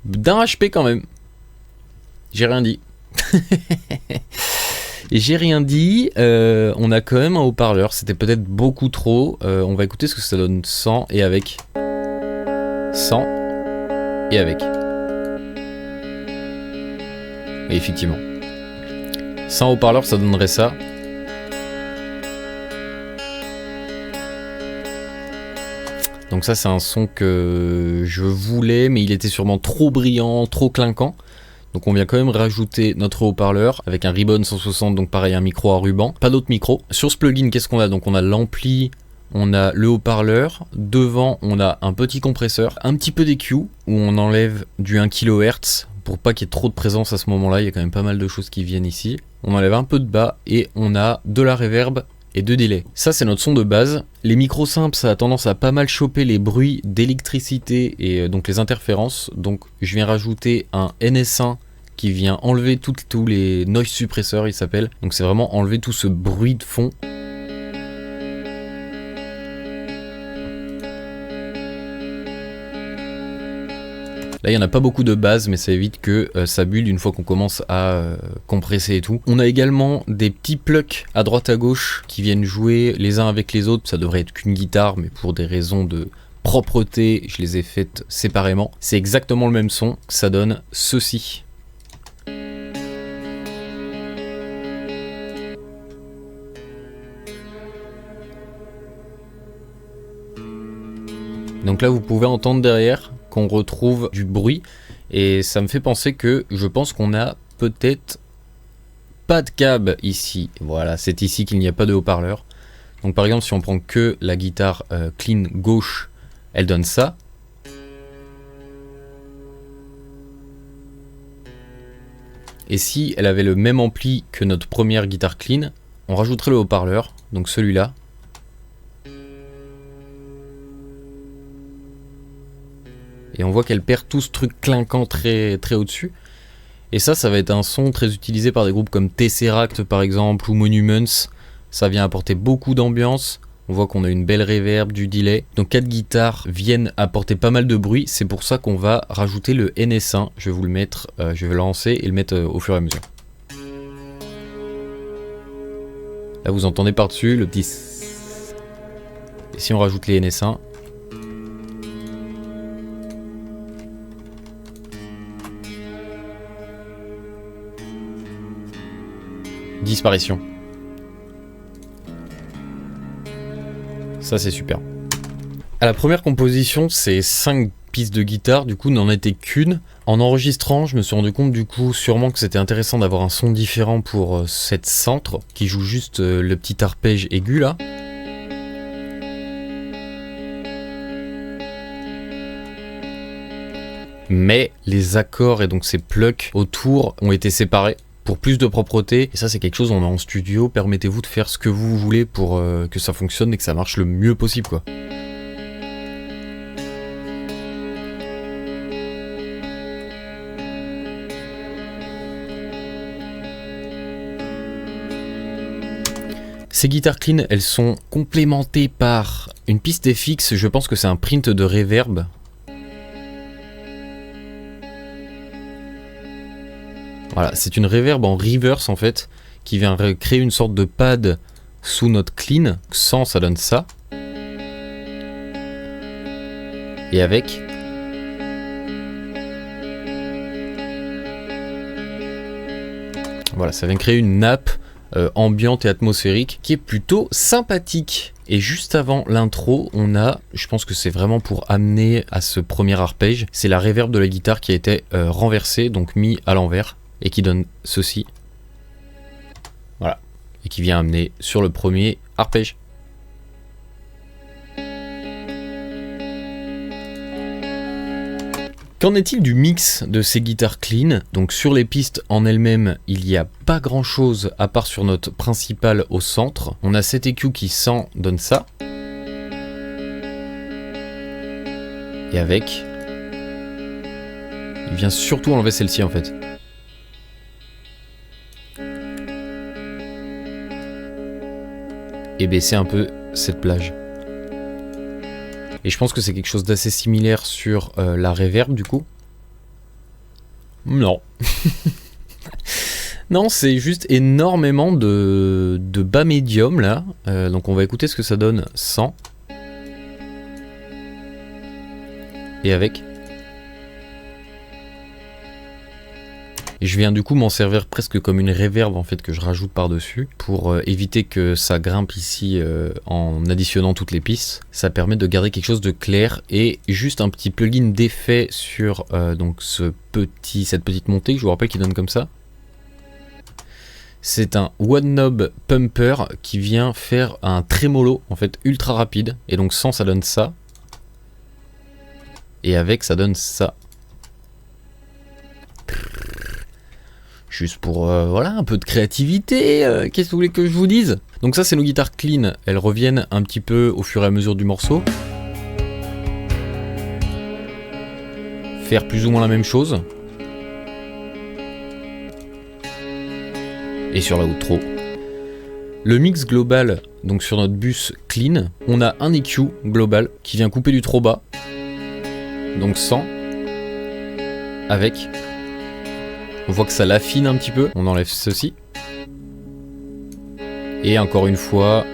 d'un HP quand même. J'ai rien dit. Et j'ai rien dit, on a quand même un haut-parleur, c'était peut-être beaucoup trop. On va écouter ce que ça donne sans et avec. Sans et avec. Et effectivement. Sans haut-parleur, ça donnerait ça. Donc ça, c'est un son que je voulais, mais il était sûrement trop brillant, trop clinquant. Donc on vient quand même rajouter notre haut-parleur avec un Ribbon 160, donc pareil, un micro à ruban. Pas d'autres micros. Sur ce plugin, qu'est-ce qu'on a? Donc on a l'ampli, on a le haut-parleur. Devant, on a un petit compresseur, un petit peu d'EQ, où on enlève du 1 kHz pour pas qu'il y ait trop de présence à ce moment-là. Il y a quand même pas mal de choses qui viennent ici. On enlève un peu de bas et on a de la reverb et de délai. Ça, c'est notre son de base. Les micros simples, ça a tendance à pas mal choper les bruits d'électricité et donc les interférences. Donc je viens rajouter un NS1 qui vient enlever tous les noise suppresseurs, il s'appelle. Donc c'est vraiment enlever tout ce bruit de fond. Là, il n'y en a pas beaucoup de base, mais ça évite que ça bulle une fois qu'on commence à compresser et tout. On a également des petits plucks à droite à gauche qui viennent jouer les uns avec les autres. Ça devrait être qu'une guitare, mais pour des raisons de propreté, je les ai faites séparément. C'est exactement le même son, ça donne ceci. Donc là, vous pouvez entendre derrière qu'on retrouve du bruit et ça me fait penser que je pense qu'on a peut-être pas de cab ici. Voilà, c'est ici qu'il n'y a pas de haut-parleur. Donc par exemple, si on prend que la guitare clean gauche, elle donne ça. Et si elle avait le même ampli que notre première guitare clean, on rajouterait le haut-parleur, donc celui-là. Et on voit qu'elle perd tout ce truc clinquant très, très au-dessus. Et ça va être un son très utilisé par des groupes comme Tesseract par exemple ou Monuments. Ça vient apporter beaucoup d'ambiance. On voit qu'on a une belle reverb, du delay. Donc 4 guitares viennent apporter pas mal de bruit. C'est pour ça qu'on va rajouter le NS1. Je vais vous le mettre, je vais le lancer et le mettre au fur et à mesure. Là vous entendez par-dessus le petit... Et si on rajoute les NS1... Disparition. Ça c'est super. À la première composition, c'est 5 pistes de guitare, du coup n'en était qu'une. En enregistrant, je me suis rendu compte du coup sûrement que c'était intéressant d'avoir un son différent pour cette centre qui joue juste le petit arpège aigu là. Mais les accords et donc ces plucks autour ont été séparés pour plus de propreté, et ça c'est quelque chose on a en studio. Permettez-vous de faire ce que vous voulez pour que ça fonctionne et que ça marche le mieux possible quoi. Ces guitares clean, elles sont complémentées par une piste FX, je pense que c'est un print de reverb. Voilà, c'est une reverb en reverse en fait, qui vient créer une sorte de pad sous notre clean. Sans, ça donne ça. Et avec... Voilà, ça vient créer une nappe ambiante et atmosphérique qui est plutôt sympathique. Et juste avant l'intro, on a, je pense que c'est vraiment pour amener à ce premier arpège, c'est la reverb de la guitare qui a été renversée, donc mis à l'envers. Et qui donne ceci. Voilà. Et qui vient amener sur le premier arpège. Qu'en est-il du mix de ces guitares clean? Donc sur les pistes en elles-mêmes, il n'y a pas grand chose à part sur notre principale au centre. On a cet EQ qui sans donne ça. Et avec... Il vient surtout enlever celle-ci en fait. et baisser un peu cette plage. Et je pense que c'est quelque chose d'assez similaire sur la reverb du coup. Non. Non, c'est juste énormément de bas médium là. Donc on va écouter ce que ça donne sans. Et avec. Et je viens du coup m'en servir presque comme une reverb en fait que je rajoute par dessus pour éviter que ça grimpe ici en additionnant toutes les pistes. Ça permet de garder quelque chose de clair et juste un petit plugin d'effet sur donc cette petite montée que je vous rappelle qui donne comme ça. C'est un one knob pumper qui vient faire un trémolo en fait ultra rapide et donc sans ça donne ça et avec ça donne ça. Juste pour voilà un peu de créativité, qu'est-ce que vous voulez que je vous dise? Donc ça c'est nos guitares clean, elles reviennent un petit peu au fur et à mesure du morceau. Faire plus ou moins la même chose. Et sur la outro. Le mix global, donc sur notre bus clean, on a un EQ global qui vient couper du trop bas. Donc sans. Avec. On voit que ça l'affine un petit peu. On enlève ceci. Et encore une fois,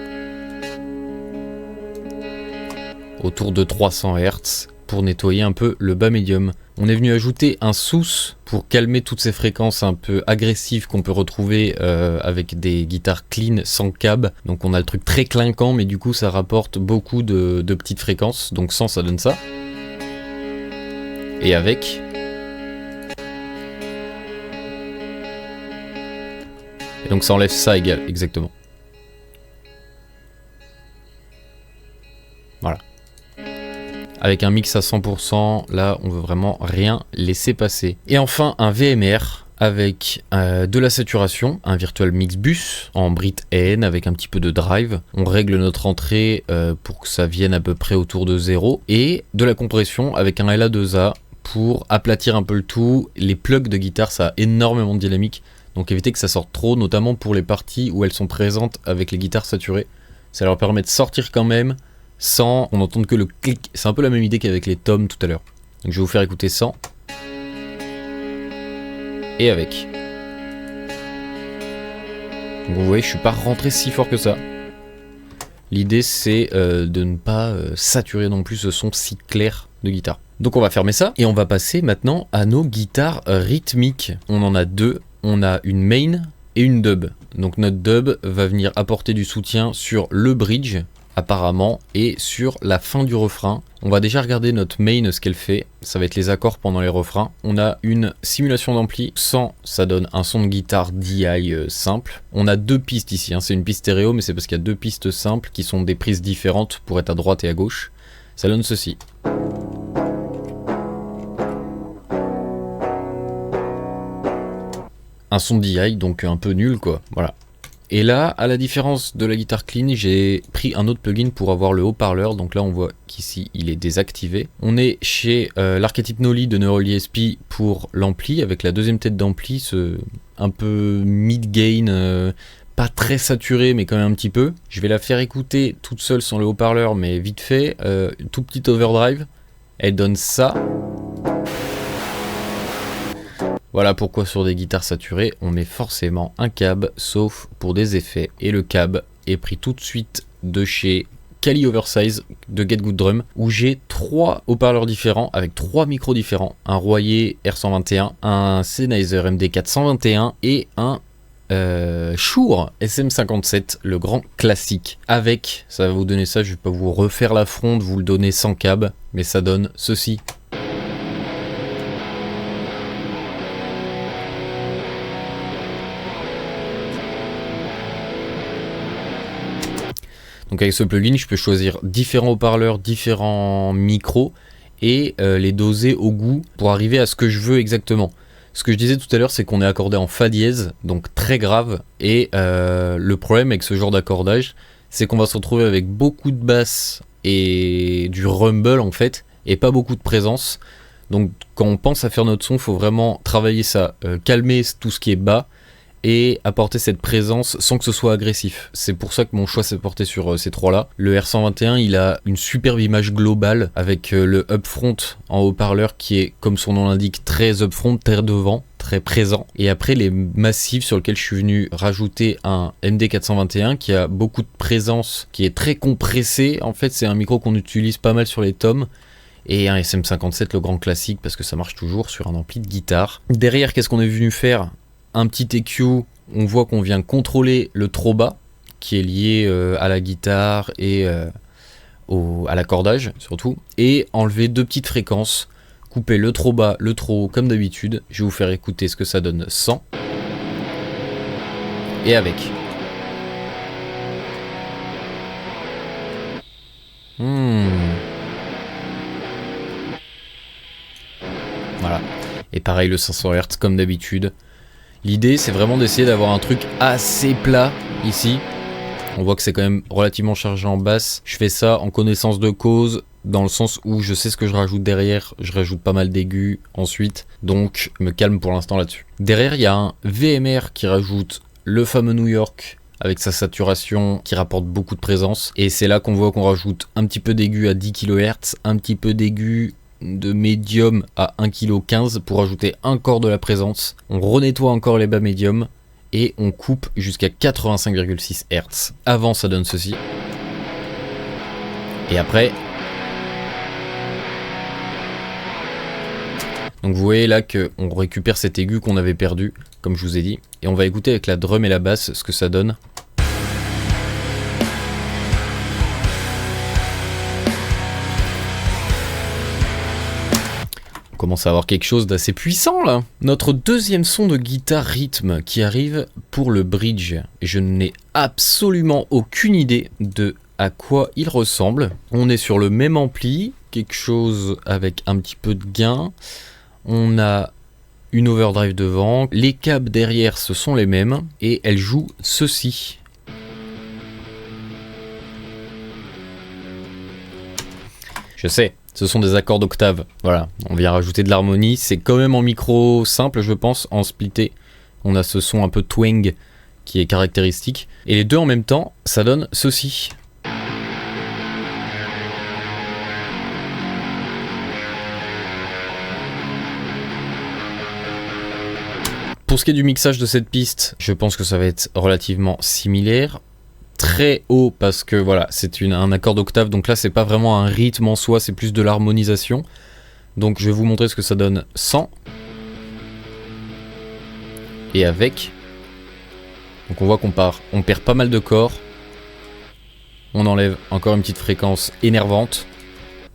autour de 300 Hz pour nettoyer un peu le bas médium. On est venu ajouter un sous pour calmer toutes ces fréquences un peu agressives qu'on peut retrouver avec des guitares clean sans cab. Donc on a le truc très clinquant mais du coup ça rapporte beaucoup de petites fréquences. Donc sans ça donne ça. Et avec. Et donc ça enlève ça égal, exactement. Voilà. Avec un mix à 100%, là on veut vraiment rien laisser passer. Et enfin un VMR avec de la saturation, un Virtual Mix Bus en Brit N avec un petit peu de drive. On règle notre entrée pour que ça vienne à peu près autour de 0. Et de la compression avec un LA2A pour aplatir un peu le tout. Les plugs de guitare ça a énormément de dynamique. Donc éviter que ça sorte trop, notamment pour les parties où elles sont présentes avec les guitares saturées. Ça leur permet de sortir quand même sans qu'on n'entende que le clic. C'est un peu la même idée qu'avec les toms tout à l'heure. Donc je vais vous faire écouter sans. Et avec. Donc vous voyez, je suis pas rentré si fort que ça. L'idée c'est de ne pas saturer non plus ce son si clair de guitare. Donc on va fermer ça et on va passer maintenant à nos guitares rythmiques. On en a deux. On a une main et une dub. Donc notre dub va venir apporter du soutien sur le bridge apparemment et sur la fin du refrain. On va déjà regarder notre main ce qu'elle fait. Ça va être les accords pendant les refrains. On a une simulation d'ampli sans, ça donne un son de guitare DI simple. On a deux pistes ici, hein. C'est une piste stéréo mais c'est parce qu'il y a deux pistes simples qui sont des prises différentes pour être à droite et à gauche. Ça donne ceci. Un son DI, donc un peu nul quoi, voilà. Et là, à la différence de la guitare clean, j'ai pris un autre plugin pour avoir le haut-parleur, donc là on voit qu'ici il est désactivé. On est chez l'archétype Noli de Neural ESP pour l'ampli, avec la deuxième tête d'ampli, ce un peu mid-gain, pas très saturé mais quand même un petit peu. Je vais la faire écouter toute seule sans le haut-parleur, mais vite fait, tout petit overdrive, elle donne ça. Voilà pourquoi sur des guitares saturées, on met forcément un cab, sauf pour des effets. Et le cab est pris tout de suite de chez Kali Oversize de Get Good Drum, où j'ai 3 haut-parleurs différents avec 3 micros différents. Un Royer R121, un Sennheiser MD421 et un Shure SM57, le grand classique. Avec, ça va vous donner ça, je vais pas vous refaire la fronde, vous le donner sans cab, mais ça donne ceci. Donc avec ce plugin, je peux choisir différents haut-parleurs, différents micros et les doser au goût pour arriver à ce que je veux exactement. Ce que je disais tout à l'heure, c'est qu'on est accordé en fa dièse, donc très grave. Et le problème avec ce genre d'accordage, c'est qu'on va se retrouver avec beaucoup de basse et du rumble en fait, et pas beaucoup de présence. Donc quand on pense à faire notre son, il faut vraiment travailler ça, calmer tout ce qui est bas, et apporter cette présence sans que ce soit agressif. C'est pour ça que mon choix s'est porté sur ces trois-là. Le R121, il a une superbe image globale avec le upfront en haut-parleur qui est, comme son nom l'indique, très upfront, très devant, très présent. Et après, les massifs sur lesquels je suis venu rajouter un MD421 qui a beaucoup de présence, qui est très compressé. En fait, c'est un micro qu'on utilise pas mal sur les toms. Et un SM57, le grand classique, parce que ça marche toujours sur un ampli de guitare. Derrière, qu'est-ce qu'on est venu faire ? Un petit EQ, on voit qu'on vient contrôler le trop bas, qui est lié à la guitare et à l'accordage surtout, et enlever 2 petites fréquences, couper le trop bas, le trop haut comme d'habitude. Je vais vous faire écouter ce que ça donne sans et avec. Voilà. Et pareil le 500 Hz comme d'habitude. L'idée c'est vraiment d'essayer d'avoir un truc assez plat ici. On voit que c'est quand même relativement chargé en basse. Je fais ça en connaissance de cause, dans le sens où je sais ce que je rajoute derrière. Je rajoute pas mal d'aigus ensuite, donc je me calme pour l'instant là-dessus. Derrière il y a un VMR qui rajoute le fameux New York avec sa saturation qui rapporte beaucoup de présence. Et c'est là qu'on voit qu'on rajoute un petit peu d'aigus à 10 kHz, un petit peu d'aigus de médium à 1,15 kg pour ajouter encore de la présence. On renettoie encore les bas médiums et on coupe jusqu'à 85,6 Hz. Avant ça donne ceci. Et après... Donc vous voyez là qu'on récupère cet aigu qu'on avait perdu, comme je vous ai dit. Et on va écouter avec la drum et la basse ce que ça donne. On commence à avoir quelque chose d'assez puissant là. Notre deuxième son de guitare rythme qui arrive pour le bridge. Je n'ai absolument aucune idée de à quoi il ressemble. On est sur le même ampli, quelque chose avec un petit peu de gain. On a une overdrive devant. Les câbles derrière ce sont les mêmes et elle joue ceci. Je sais. Ce sont des accords d'octave, voilà, on vient rajouter de l'harmonie, c'est quand même en micro simple je pense, en splitté. On a ce son un peu twang qui est caractéristique. Et les deux en même temps, ça donne ceci. Pour ce qui est du mixage de cette piste, je pense que ça va être relativement similaire. Très haut parce que voilà, c'est un accord d'octave, donc là c'est pas vraiment un rythme en soi, c'est plus de l'harmonisation. Donc je vais vous montrer ce que ça donne sans et avec. Donc on voit on perd pas mal de corps. On enlève encore une petite fréquence énervante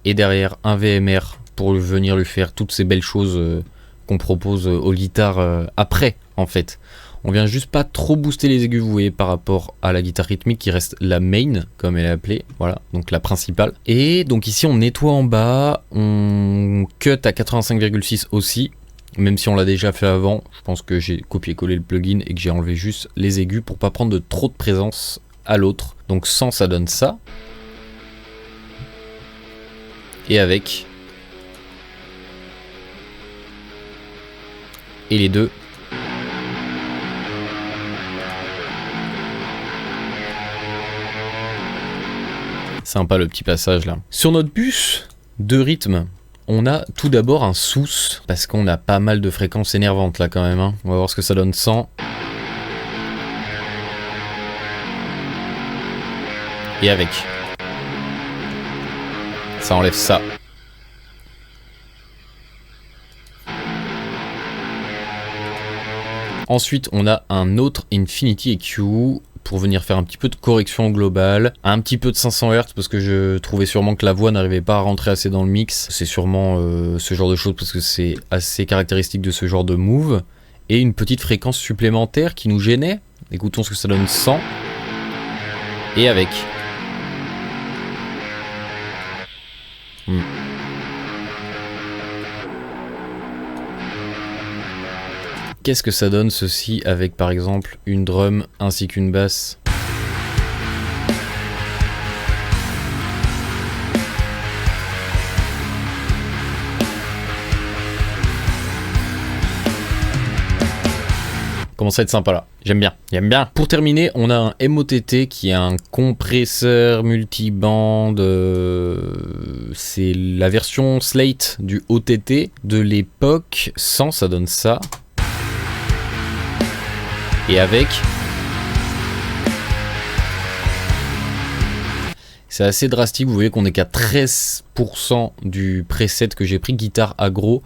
et derrière un VMR pour venir lui faire toutes ces belles choses qu'on propose aux guitares après en fait. On vient juste pas trop booster les aigus, vous voyez, par rapport à la guitare rythmique qui reste la main, comme elle est appelée, voilà, donc la principale. Et donc ici on nettoie en bas, on cut à 85,6 aussi, même si on l'a déjà fait avant. Je pense que j'ai copié-collé le plugin et que j'ai enlevé juste les aigus pour pas prendre de trop de présence à l'autre. Donc sans, ça donne ça. Et avec. Et les deux. Sympa le petit passage là. Sur notre bus de rythme, on a tout d'abord un sous, parce qu'on a pas mal de fréquences énervantes là quand même. Hein. On va voir ce que ça donne sans. Et avec. Ça enlève ça. Ensuite, on a un autre Infinity EQ pour venir faire un petit peu de correction globale, un petit peu de 500 Hz parce que je trouvais sûrement que la voix n'arrivait pas à rentrer assez dans le mix. C'est sûrement ce genre de choses parce que c'est assez caractéristique de ce genre de move. Et une petite fréquence supplémentaire qui nous gênait. Écoutons ce que ça donne sans et avec. Qu'est-ce que ça donne ceci avec par exemple une drum ainsi qu'une basse ? commence à être sympa là. J'aime bien, j'aime bien. Pour terminer, on a un MOTT qui est un compresseur multiband. C'est la version Slate du OTT de l'époque. Sans, ça donne ça. Et avec... C'est assez drastique, vous voyez qu'on est qu'à 13% du preset que j'ai pris, guitare aggro.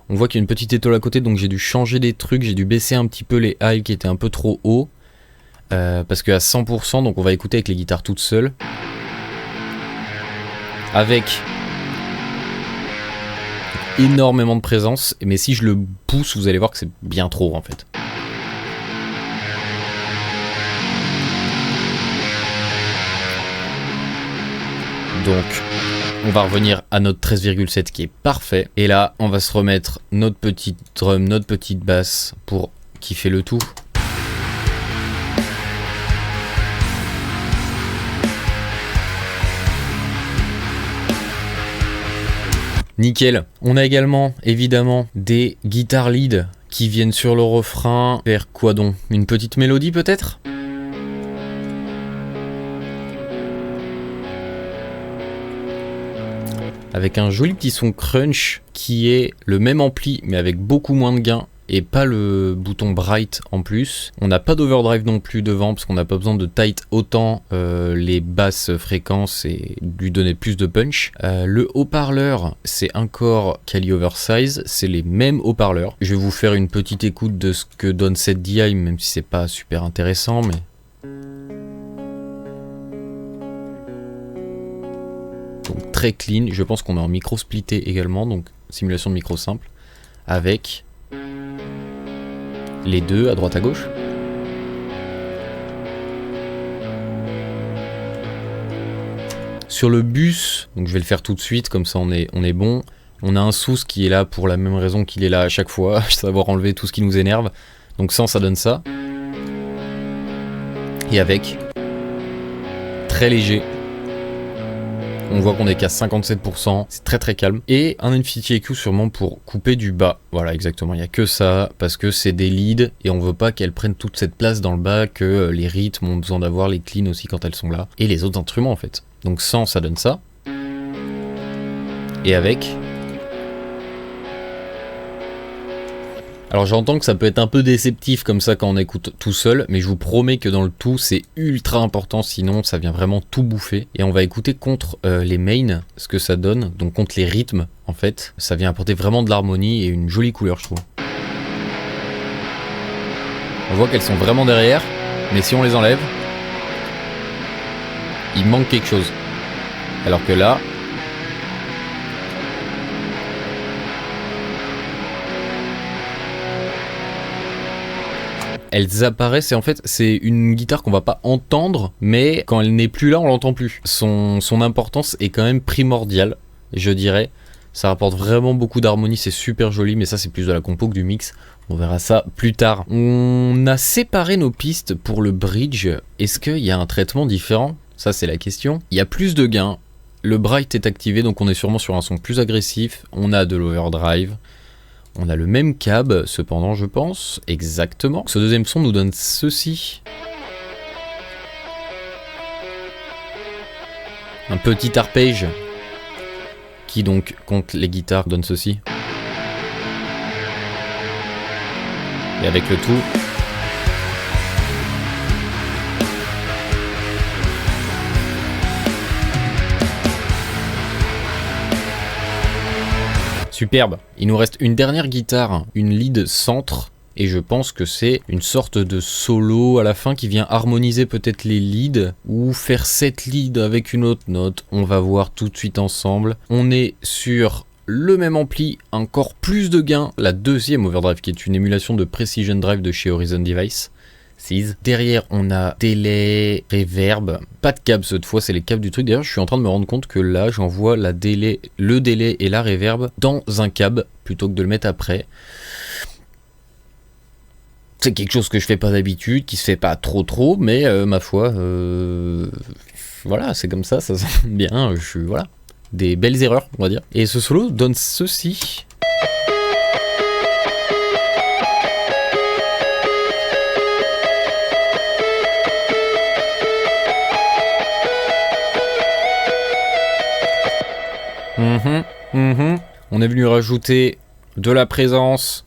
On voit qu'il y a une petite étoile à côté, donc j'ai dû changer des trucs, j'ai dû baisser un petit peu les highs qui étaient un peu trop hauts. Parce qu'à 100%, donc on va écouter avec les guitares toutes seules. Avec énormément de présence, mais si je le pousse, vous allez voir que c'est bien trop en fait. Donc, on va revenir à notre 13,7 qui est parfait. Et là, on va se remettre notre petite drum, notre petite basse pour kiffer le tout. Nickel. On a également, évidemment, des guitares lead qui viennent sur le refrain. Faire quoi donc? Une petite mélodie peut-être ? Avec un joli petit son crunch qui est le même ampli mais avec beaucoup moins de gain et pas le bouton bright en plus. On n'a pas d'overdrive non plus devant parce qu'on n'a pas besoin de tight autant les basses fréquences et lui donner plus de punch. Le haut-parleur, c'est encore Kali Oversize, c'est les mêmes haut-parleurs. Je vais vous faire une petite écoute de ce que donne cette DI, même si c'est pas super intéressant, mais... Donc très clean, je pense qu'on est en micro splitté également, donc simulation de micro simple, avec les deux à droite à gauche. Sur le bus, donc je vais le faire tout de suite, comme ça on est bon. On a un sous qui est là pour la même raison qu'il est là à chaque fois, savoir enlever tout ce qui nous énerve. Donc sans, ça donne ça. Et avec, très léger. On voit qu'on est qu'à 57%, c'est très très calme. Et un Infinity EQ sûrement pour couper du bas. Voilà, exactement, il n'y a que ça, parce que c'est des leads, et on veut pas qu'elles prennent toute cette place dans le bas, que les rythmes ont besoin d'avoir les cleans aussi quand elles sont là. Et les autres instruments en fait. Donc sans, ça donne ça. Et avec... Alors j'entends que ça peut être un peu déceptif comme ça quand on écoute tout seul, mais je vous promets que dans le tout c'est ultra important, sinon ça vient vraiment tout bouffer. Et on va écouter contre les mains ce que ça donne, donc contre les rythmes en fait. Ça vient apporter vraiment de l'harmonie et une jolie couleur je trouve. On voit qu'elles sont vraiment derrière, mais si on les enlève, il manque quelque chose. Alors que là... elles apparaissent et en fait c'est une guitare qu'on va pas entendre, mais quand elle n'est plus là on l'entend plus. Son importance est quand même primordiale, je dirais. Ça rapporte vraiment beaucoup d'harmonie, c'est super joli, mais ça c'est plus de la compo que du mix. On verra ça plus tard. On a séparé nos pistes pour le bridge. Est-ce qu'il y a un traitement différent? Ça c'est la question. Il y a plus de gain. Le bright est activé, donc on est sûrement sur un son plus agressif. On a de l'overdrive. On a le même cab, cependant, je pense. Exactement. Ce deuxième son nous donne ceci. Un petit arpège. Qui donc, contre les guitares, donne ceci. Et avec le tout... Superbe. Il nous reste une dernière guitare, une lead centre, et je pense que c'est une sorte de solo à la fin qui vient harmoniser peut-être les leads, ou faire cette lead avec une autre note. On va voir tout de suite ensemble. On est sur le même ampli, encore plus de gain, la deuxième overdrive qui est une émulation de Precision Drive de chez Horizon Device. Derrière on a délai, reverb, pas de câble cette fois, c'est les câbles du truc. D'ailleurs je suis en train de me rendre compte que là j'envoie le délai et la reverb dans un câble plutôt que de le mettre après. C'est quelque chose que je fais pas d'habitude, qui se fait pas trop, mais ma foi, voilà, c'est comme ça sonne bien, voilà, des belles erreurs on va dire. Et ce solo donne ceci. On est venu rajouter de la présence,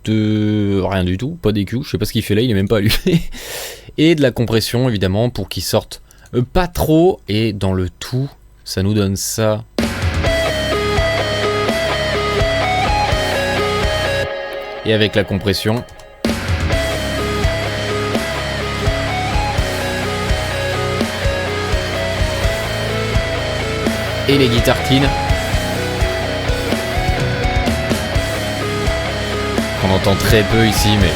de rien du tout, pas d'EQ, je sais pas ce qu'il fait là, il est même pas allumé. Et de la compression évidemment pour qu'il sorte pas trop, et dans le tout, ça nous donne ça. Et avec la compression, et les guitares clean, on entend très peu ici, mais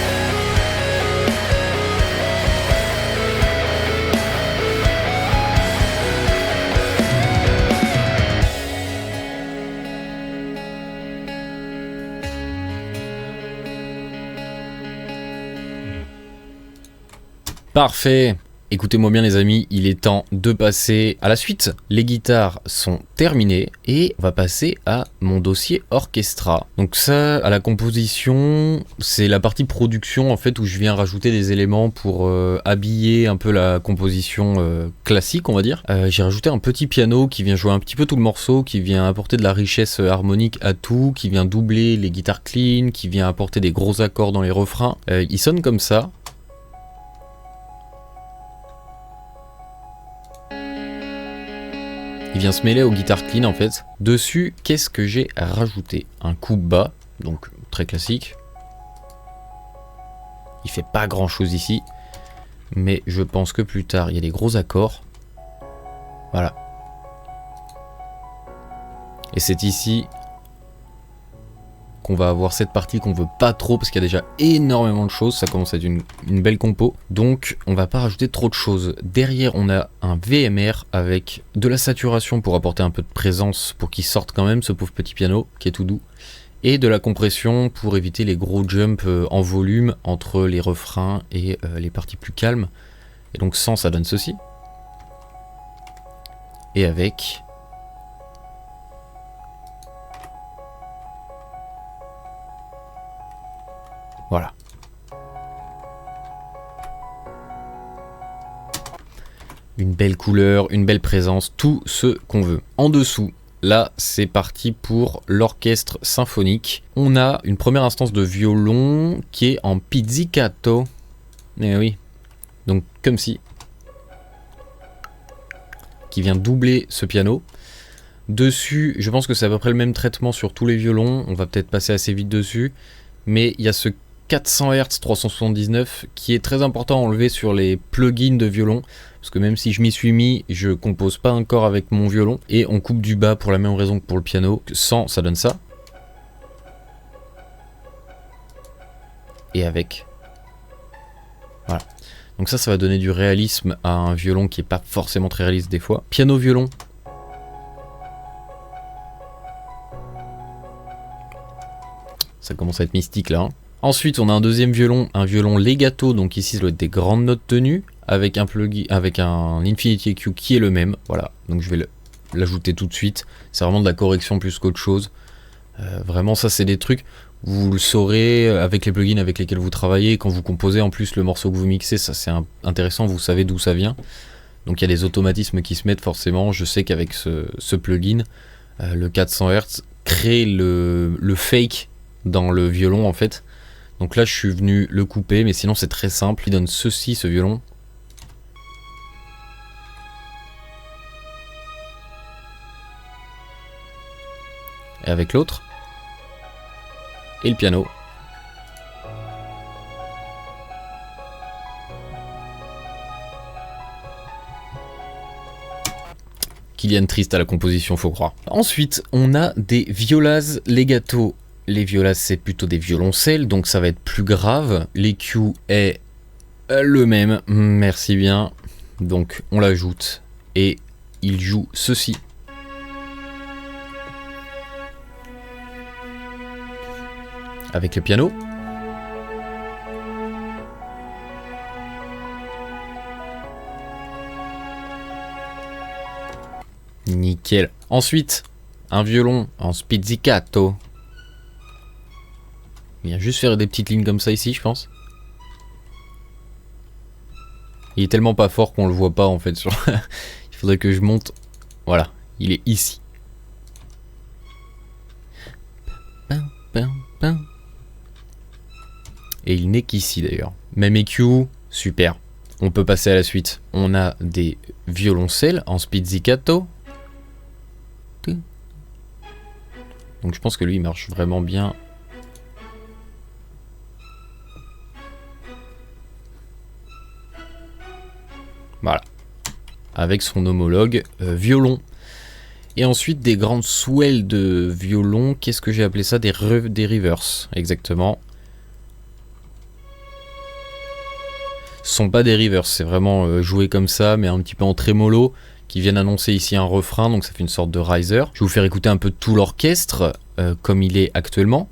parfait. Écoutez-moi bien les amis, il est temps de passer à la suite. Les guitares sont terminées et on va passer à mon dossier orchestra. Donc ça, à la composition, c'est la partie production en fait où je viens rajouter des éléments pour habiller un peu la composition classique, on va dire. J'ai rajouté un petit piano qui vient jouer un petit peu tout le morceau, qui vient apporter de la richesse harmonique à tout, qui vient doubler les guitares clean, qui vient apporter des gros accords dans les refrains. Il sonne comme ça. Il vient se mêler aux guitares clean en fait. Dessus, qu'est-ce que j'ai rajouté? Un coup bas, donc très classique. Il fait pas grand chose ici, mais je pense que plus tard il y a des gros accords. Voilà. Et c'est ici qu'on va avoir cette partie qu'on veut pas trop parce qu'il y a déjà énormément de choses, ça commence à être une belle compo, donc on va pas rajouter trop de choses. Derrière on a un VMR avec de la saturation pour apporter un peu de présence pour qu'il sorte quand même ce pauvre petit piano qui est tout doux, et de la compression pour éviter les gros jumps en volume entre les refrains et les parties plus calmes. Et donc sans, ça donne ceci, et avec voilà. Une belle couleur, une belle présence, tout ce qu'on veut. En dessous, là, c'est parti pour l'orchestre symphonique. On a une première instance de violon qui est en pizzicato. Eh oui. Donc, comme si. Qui vient doubler ce piano. Dessus, je pense que c'est à peu près le même traitement sur tous les violons. On va peut-être passer assez vite dessus. Mais il y a ce 400 Hz 379 qui est très important à enlever sur les plugins de violon, parce que même si je m'y suis mis, je compose pas encore avec mon violon, et on coupe du bas pour la même raison que pour le piano. Sans, ça donne ça, et avec, voilà. Donc ça va donner du réalisme à un violon qui est pas forcément très réaliste des fois. Piano violon, ça commence à être mystique là, hein. Ensuite, on a un deuxième violon, un violon legato, donc ici ça doit être des grandes notes tenues, avec un plugin, avec un Infinity EQ qui est le même, voilà. Donc je vais l'ajouter tout de suite. C'est vraiment de la correction plus qu'autre chose. Vraiment, ça c'est des trucs, vous le saurez avec les plugins avec lesquels vous travaillez, quand vous composez en plus le morceau que vous mixez, ça c'est intéressant, vous savez d'où ça vient. Donc il y a des automatismes qui se mettent forcément. Je sais qu'avec ce plugin, le 400 Hz crée le fake dans le violon en fait. Donc là je suis venu le couper, mais sinon c'est très simple, il donne ceci, ce violon. Et avec l'autre. Et le piano. Kylian triste à la composition, faut croire. Ensuite, on a des violas legato. Les violas, c'est plutôt des violoncelles, donc ça va être plus grave. L'EQ est le même, merci bien. Donc on l'ajoute et il joue ceci. Avec le piano. Nickel. Ensuite, un violon en spizzicato. Il vient juste faire des petites lignes comme ça ici, je pense. Il est tellement pas fort qu'on le voit pas en fait. Il faudrait que je monte. Voilà, il est ici. et il n'est qu'ici d'ailleurs. Même EQ, super. On peut passer à la suite. On a des violoncelles en spizzicato. Donc je pense que lui il marche vraiment bien. Voilà. Avec son homologue violon. Et ensuite des grandes swells de violon. Qu'est-ce que j'ai appelé ça? Des reverse, exactement. Ce sont pas des reverse, c'est vraiment joué comme ça, mais un petit peu en trémolo, qui viennent annoncer ici un refrain, donc ça fait une sorte de riser. Je vais vous faire écouter un peu tout l'orchestre, comme il est actuellement.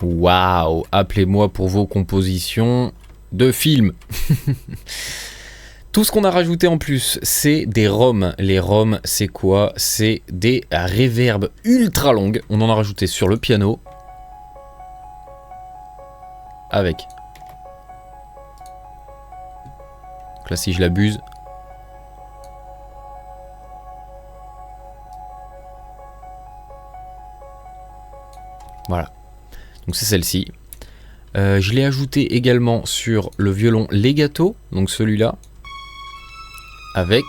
Waouh, appelez-moi pour vos compositions de films. Tout ce qu'on a rajouté en plus, c'est des ROM. Les ROM, c'est quoi? C'est des reverbs ultra longues. On en a rajouté sur le piano. Avec. Donc là, si je l'abuse. Voilà. Donc c'est celle-ci. Je l'ai ajouté également sur le violon legato, donc celui-là, avec,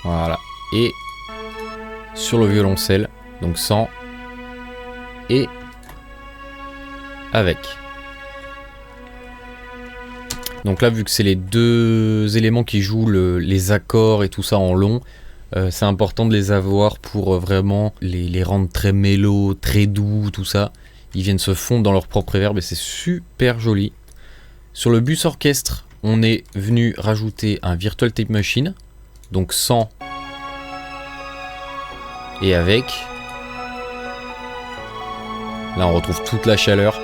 voilà, et sur le violoncelle, donc sans, et avec. Donc là, vu que c'est les deux éléments qui jouent les accords et tout ça en long, c'est important de les avoir pour vraiment les rendre très mélo, très doux, tout ça. Ils viennent se fondre dans leur propre reverb et c'est super joli. Sur le bus orchestre, on est venu rajouter un Virtual Tape Machine, donc sans et avec. Là, on retrouve toute la chaleur.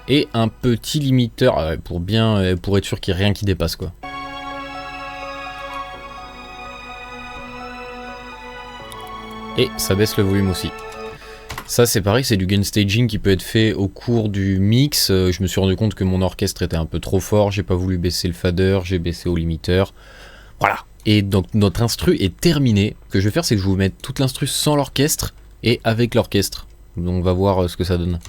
Et un petit limiteur pour être sûr qu'il n'y ait rien qui dépasse, quoi. Et ça baisse le volume aussi. Ça c'est pareil, c'est du gain staging qui peut être fait au cours du mix. Je me suis rendu compte que mon orchestre était un peu trop fort, j'ai pas voulu baisser le fader, j'ai baissé au limiteur. Voilà. Et donc notre instru est terminé. Ce que je vais faire, c'est que je vais vous mettre toute l'instru sans l'orchestre et avec l'orchestre. Donc on va voir ce que ça donne.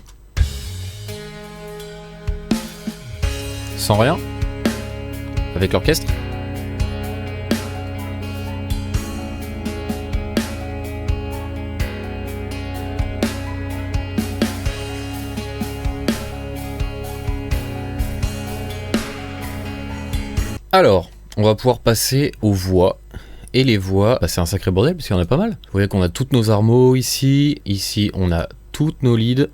Sans rien. Avec l'orchestre. Alors, on va pouvoir passer aux voix. Et les voix, c'est un sacré bordel parce qu'il y en a pas mal. Vous voyez qu'on a toutes nos armos ici. Ici, on a toutes nos leads.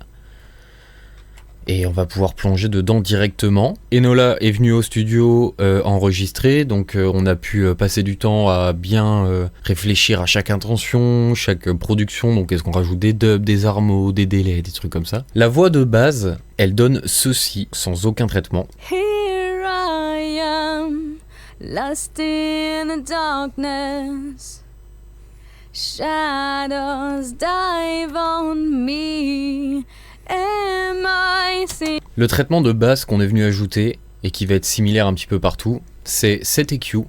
Et on va pouvoir plonger dedans directement. Enola est venue au studio enregistrer. Donc on a pu passer du temps à bien réfléchir à chaque intention, chaque production. Donc est-ce qu'on rajoute des dubs, des armos, des délais, des trucs comme ça. La voix de base, elle donne ceci, sans aucun traitement. Here I am, lost in the darkness. Shadows dive on me. Le traitement de basse qu'on est venu ajouter et qui va être similaire un petit peu partout, c'est cet EQ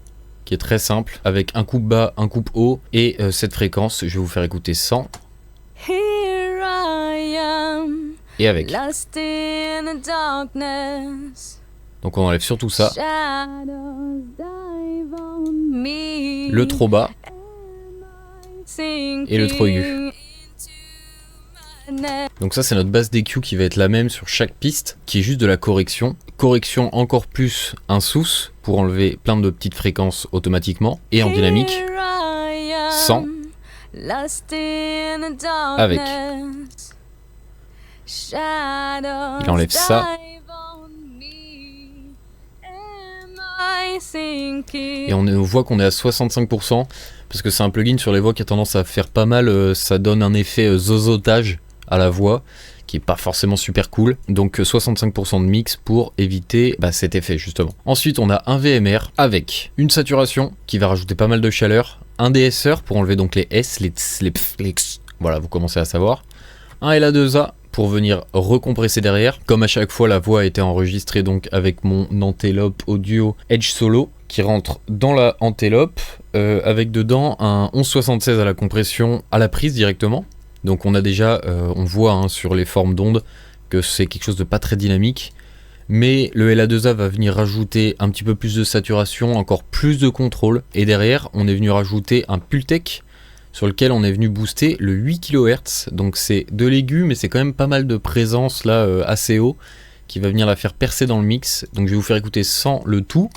qui est très simple avec un coupe bas, un coupe haut et cette fréquence. Je vais vous faire écouter sans et avec. Donc on enlève surtout ça. Le trop bas et le trop aigu. Donc ça c'est notre base d'EQ qui va être la même sur chaque piste, qui est juste de la correction. Correction encore plus un sous pour enlever plein de petites fréquences automatiquement. Et en dynamique, sans, avec. Il enlève ça. Et on voit qu'on est à 65%, parce que c'est un plugin sur les voix qui a tendance à faire pas mal, ça donne un effet zozotage à la voix qui est pas forcément super cool. Donc 65% de mix pour éviter cet effet justement. Ensuite on a un VMR avec une saturation qui va rajouter pas mal de chaleur, un DSR pour enlever donc les S, les ts, les pf, les x, voilà vous commencez à savoir, un LA2A pour venir recompresser derrière. Comme à chaque fois la voix a été enregistrée donc avec mon Antelope Audio Edge Solo qui rentre dans la Antelope avec dedans un 1176 à la compression à la prise directement. Donc on a déjà, on voit sur les formes d'ondes que c'est quelque chose de pas très dynamique, mais le LA2A va venir rajouter un petit peu plus de saturation, encore plus de contrôle, et derrière on est venu rajouter un Pultec sur lequel on est venu booster le 8 kHz, donc c'est de l'aigu mais c'est quand même pas mal de présence là assez haut qui va venir la faire percer dans le mix. Donc je vais vous faire écouter sans le tout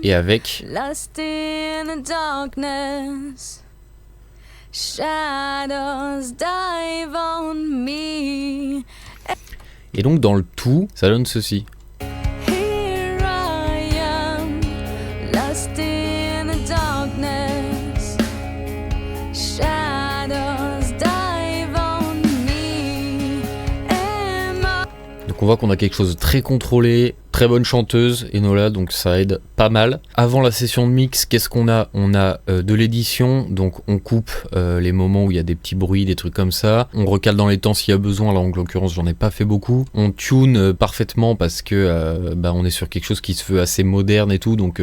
et avec. Lost in the darkness. Shadows dive on me. Et donc dans le tout, ça donne ceci. Here I am, lost in the darkness. Shadows dive on me. Donc on voit qu'on a quelque chose de très contrôlé, très bonne chanteuse, Enola, donc ça aide pas mal. Avant la session de mix, qu'est-ce qu'on a ? On a de l'édition, donc on coupe les moments où il y a des petits bruits, des trucs comme ça. On recale dans les temps s'il y a besoin, là en l'occurrence j'en ai pas fait beaucoup. On tune parfaitement parce que on est sur quelque chose qui se veut assez moderne et tout, donc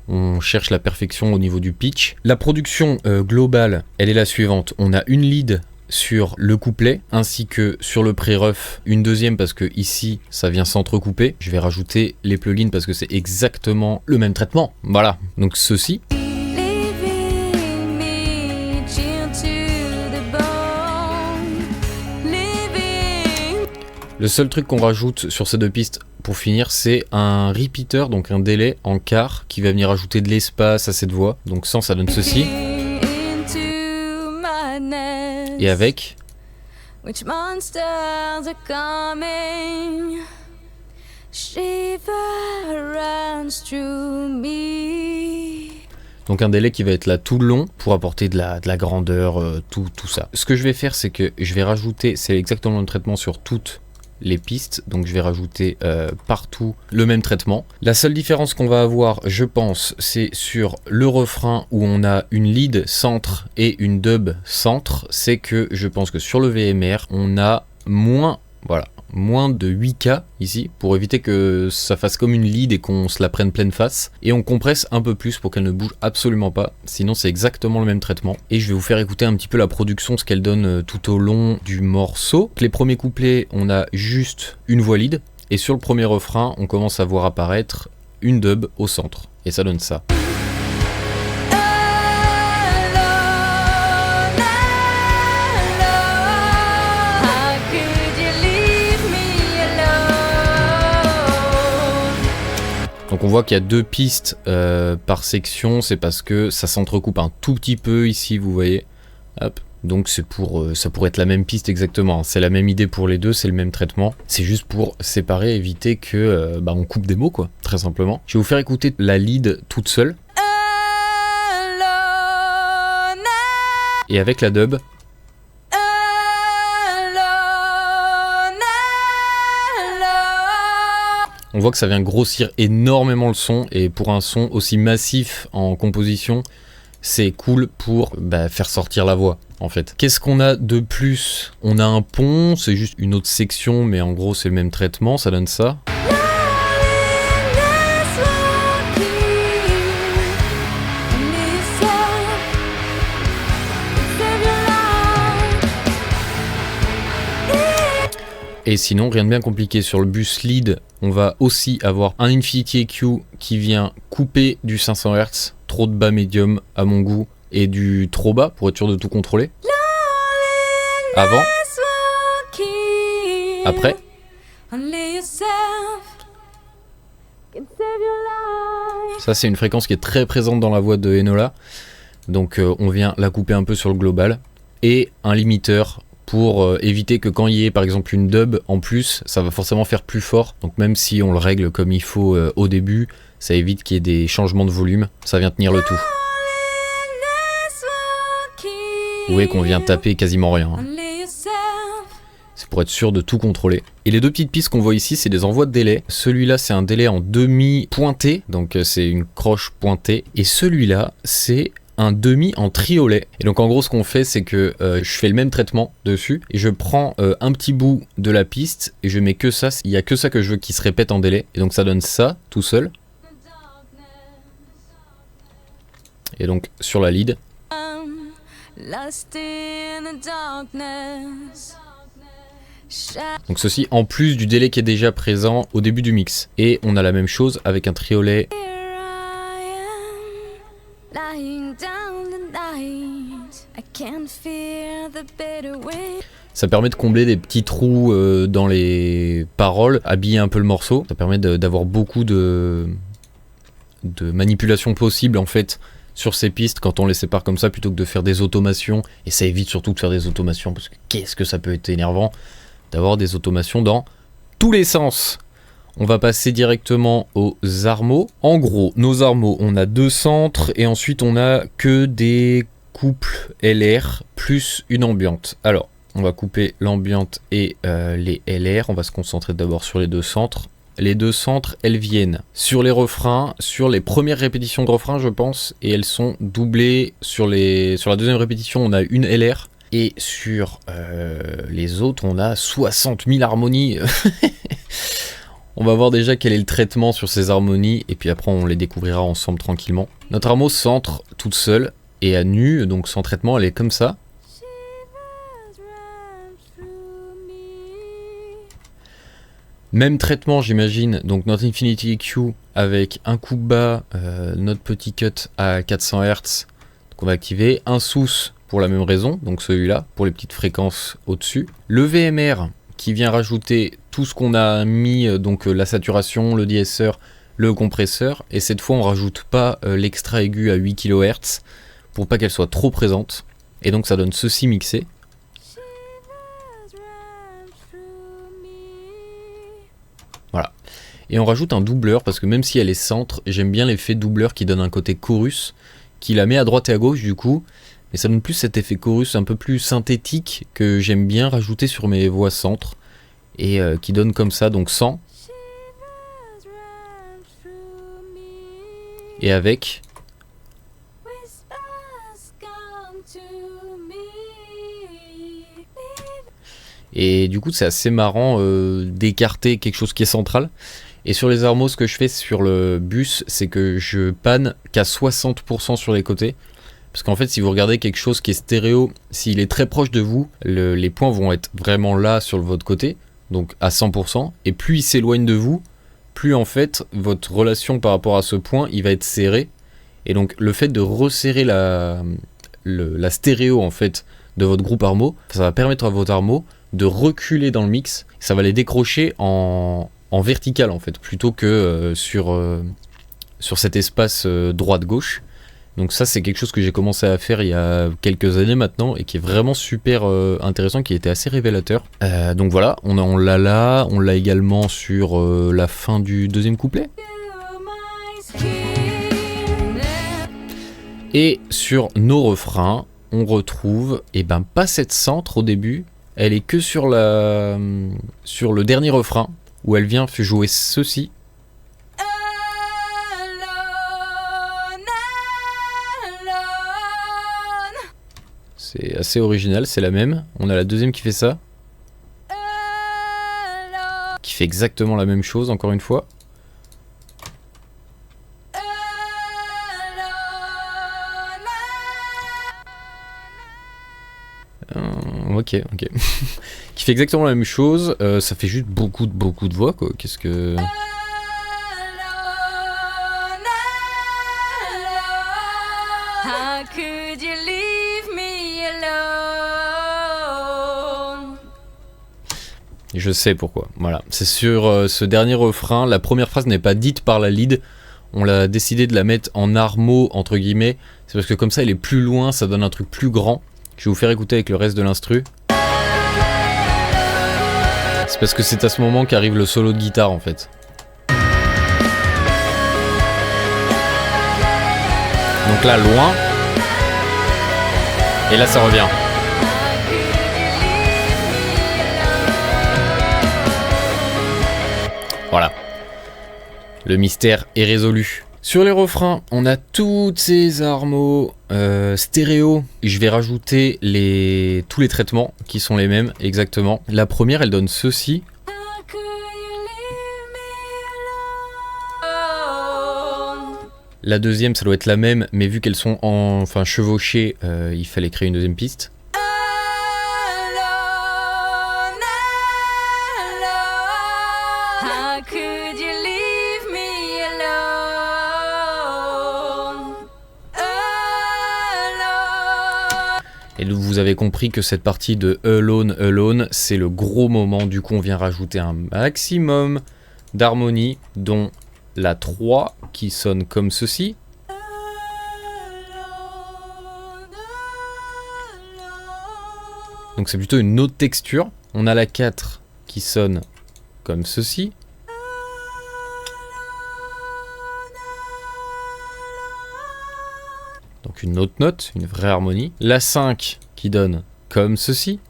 on cherche la perfection au niveau du pitch. La production globale, elle est la suivante. On a une lead sur le couplet ainsi que sur le pré-ref, une deuxième parce que ici ça vient s'entrecouper. Je vais rajouter les plugins parce que c'est exactement le même traitement. Voilà, donc ceci. Le seul truc qu'on rajoute sur ces deux pistes pour finir, c'est un repeater, donc un délai en quart qui va venir ajouter de l'espace à cette voix. Donc sans, ça donne ceci. Et avec. Which monsters are coming? Shiver runs through me. Donc un délai qui va être là tout le long pour apporter de la grandeur, tout ça. Ce que je vais faire, c'est que je vais rajouter, c'est exactement le traitement sur toutes les pistes, donc je vais rajouter partout le même traitement. La seule différence qu'on va avoir, je pense, c'est sur le refrain où on a une lead centre et une dub centre. C'est que je pense que sur le VMR on a moins de 8K ici pour éviter que ça fasse comme une lead et qu'on se la prenne pleine face, et on compresse un peu plus pour qu'elle ne bouge absolument pas, sinon c'est exactement le même traitement. Et je vais vous faire écouter un petit peu la production, ce qu'elle donne tout au long du morceau. Les premiers couplets, on a juste une voix lead, et sur le premier refrain on commence à voir apparaître une dub au centre, et ça donne ça. Donc on voit qu'il y a deux pistes par section, c'est parce que ça s'entrecoupe un tout petit peu ici, vous voyez. Hop. Donc c'est pour, ça pourrait être la même piste exactement, c'est la même idée pour les deux, c'est le même traitement. C'est juste pour séparer, éviter que on coupe des mots quoi, très simplement. Je vais vous faire écouter la lead toute seule. Et avec la dub. On voit que ça vient grossir énormément le son, et pour un son aussi massif en composition, c'est cool pour faire sortir la voix en fait. Qu'est-ce qu'on a de plus ? On a un pont, c'est juste une autre section, mais en gros c'est le même traitement, ça donne ça. Et sinon, rien de bien compliqué. Sur le bus lead, on va aussi avoir un Infinity EQ qui vient couper du 500 Hz, trop de bas médium à mon goût, et du trop bas pour être sûr de tout contrôler. Avant. Après. Ça, c'est une fréquence qui est très présente dans la voix de Enola. Donc, on vient la couper un peu sur le global. Et un limiteur pour éviter que quand il y ait par exemple une dub en plus, ça va forcément faire plus fort. Donc même si on le règle comme il faut au début, ça évite qu'il y ait des changements de volume, ça vient tenir le tout. Vous voyez qu'on vient taper quasiment rien. C'est pour être sûr de tout contrôler. Et les deux petites pistes qu'on voit ici, c'est des envois de délai. Celui-là, c'est un délai en demi pointé, donc c'est une croche pointée. Et celui-là, c'est un demi en triolet. Et donc en gros ce qu'on fait c'est que je fais le même traitement dessus et je prends un petit bout de la piste et je mets que ça, il y a que ça que je veux qui se répète en délai et donc ça donne ça tout seul. Et donc sur la lead. Donc ceci en plus du délai qui est déjà présent au début du mix. Et on a la même chose avec un triolet. Ça permet de combler des petits trous dans les paroles, habiller un peu le morceau. Ça permet d'avoir beaucoup de manipulation possible en fait sur ces pistes quand on les sépare comme ça plutôt que de faire des automations. Et ça évite surtout de faire des automations parce que qu'est-ce que ça peut être énervant d'avoir des automations dans tous les sens. On va passer directement aux armos. En gros, nos armos, on a 2 centres et ensuite on a que des couples LR plus une ambiante. Alors, on va couper l'ambiante et les LR. On va se concentrer d'abord sur les 2 centres. Les 2 centres, elles viennent sur les refrains, sur les premières répétitions de refrains, je pense, et elles sont doublées sur la deuxième répétition, on a une LR. Et sur les autres, on a 60 000 harmonies. On va voir déjà quel est le traitement sur ces harmonies et puis après on les découvrira ensemble tranquillement. Notre armo centre toute seule et à nu, donc sans traitement, elle est comme ça. Même traitement j'imagine, donc notre Infinity EQ avec un coup bas, notre petit cut à 400 Hz qu'on va activer, un sous pour la même raison, donc celui-là pour les petites fréquences au-dessus. Le VMR qui vient rajouter tout ce qu'on a mis, donc la saturation, le DSR, le compresseur, et cette fois on rajoute pas l'extra aigu à 8 kHz pour pas qu'elle soit trop présente, et donc ça donne ceci mixé. Voilà. Et on rajoute un doubleur, parce que même si elle est centre, j'aime bien l'effet doubleur qui donne un côté chorus, qui la met à droite et à gauche du coup, mais ça donne plus cet effet chorus un peu plus synthétique que j'aime bien rajouter sur mes voix centres et qui donne comme ça, donc 100 et avec et du coup c'est assez marrant d'écarter quelque chose qui est central. Et sur les armos, ce que je fais sur le bus, c'est que je panne qu'à 60% sur les côtés. Parce qu'en fait, si vous regardez quelque chose qui est stéréo, s'il est très proche de vous, les points vont être vraiment là sur votre côté, donc à 100%. Et plus il s'éloigne de vous, plus en fait, votre relation par rapport à ce point, il va être serré. Et donc, le fait de resserrer la stéréo en fait de votre groupe armo, ça va permettre à votre armo de reculer dans le mix. Ça va les décrocher en vertical en fait, plutôt que sur cet espace droite-gauche. Donc ça c'est quelque chose que j'ai commencé à faire il y a quelques années maintenant et qui est vraiment super intéressant, qui était assez révélateur. Donc voilà, on l'a là, on l'a également sur la fin du deuxième couplet. Et sur nos refrains, on retrouve, pas cette centre au début, elle est que sur le dernier refrain, où elle vient jouer ceci. C'est assez original, c'est la même. On a la deuxième qui fait ça. Qui fait exactement la même chose, encore une fois. Ok. Qui fait exactement la même chose. Ça fait juste beaucoup de voix, quoi. Qu'est-ce que... Je sais pourquoi. Voilà. C'est sur ce dernier refrain. La première phrase n'est pas dite par la lead. On l'a décidé de la mettre en armo, entre guillemets. C'est parce que comme ça, elle est plus loin. Ça donne un truc plus grand. Je vais vous faire écouter avec le reste de l'instru. C'est parce que c'est à ce moment qu'arrive le solo de guitare en fait. Donc là, loin. Et là, ça revient. Le mystère est résolu. Sur les refrains, on a toutes ces harmos stéréo. Je vais rajouter tous les traitements qui sont les mêmes, exactement. La première, elle donne ceci. La deuxième, ça doit être la même, mais vu qu'elles sont chevauchées, il fallait créer une deuxième piste. Et vous avez compris que cette partie de Alone, Alone, c'est le gros moment. Du coup, on vient rajouter un maximum d'harmonie, dont la 3 qui sonne comme ceci. Donc c'est plutôt une autre texture. On a la 4 qui sonne comme ceci. Donc une autre note, une vraie harmonie. La 5 qui donne comme ceci.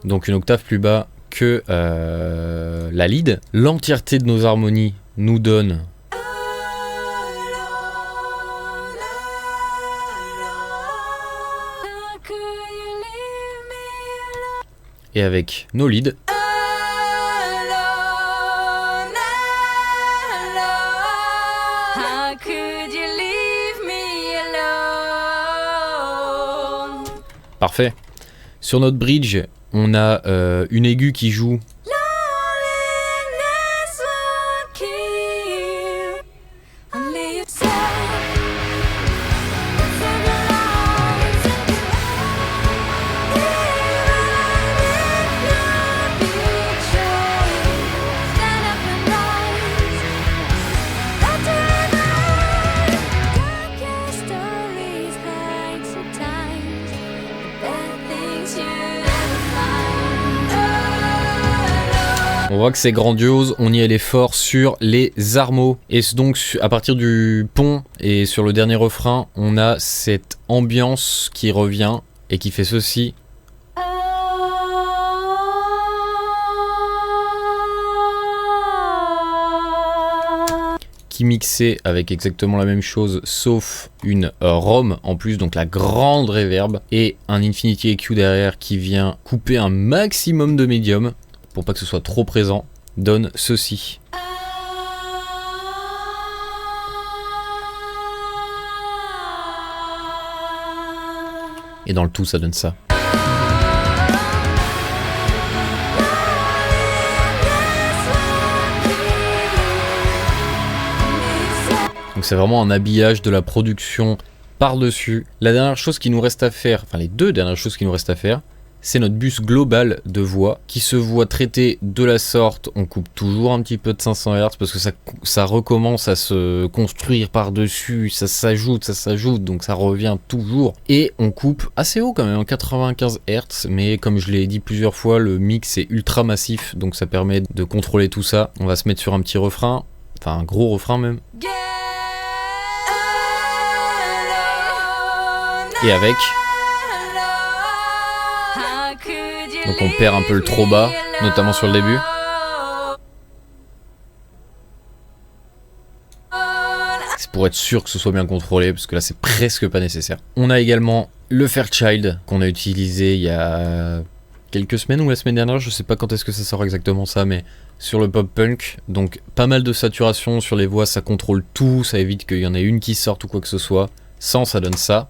Donc une octave plus bas que la lead. L'entièreté de nos harmonies nous donne et avec nos leads. Parfait. Sur notre bridge, on a une aiguë qui joue. On voit que c'est grandiose, on y allait fort sur les harmos. Et donc à partir du pont et sur le dernier refrain, on a cette ambiance qui revient et qui fait ceci. Qui mixait avec exactement la même chose sauf une ROM en plus, donc la grande reverb, et un Infinity EQ derrière qui vient couper un maximum de médium pour pas que ce soit trop présent, donne ceci. Et dans le tout, ça donne ça. Donc c'est vraiment un habillage de la production par-dessus. La dernière chose qui nous reste à faire, enfin les deux dernières choses qui nous restent à faire, c'est notre bus global de voix qui se voit traité de la sorte. On coupe toujours un petit peu de 500 Hz parce que ça recommence à se construire par-dessus, ça s'ajoute, donc ça revient toujours. Et on coupe assez haut quand même, en 95 Hz, mais comme je l'ai dit plusieurs fois, le mix est ultra massif, donc ça permet de contrôler tout ça. On va se mettre sur un petit refrain, enfin un gros refrain même. Et avec... Donc on perd un peu le trop bas, notamment sur le début. C'est pour être sûr que ce soit bien contrôlé, parce que là c'est presque pas nécessaire. On a également le Fairchild qu'on a utilisé il y a quelques semaines ou la semaine dernière, je sais pas quand est-ce que ça sort exactement ça, mais sur le pop punk. Donc pas mal de saturation sur les voix, ça contrôle tout, ça évite qu'il y en ait une qui sorte ou quoi que ce soit. Sans, ça donne ça.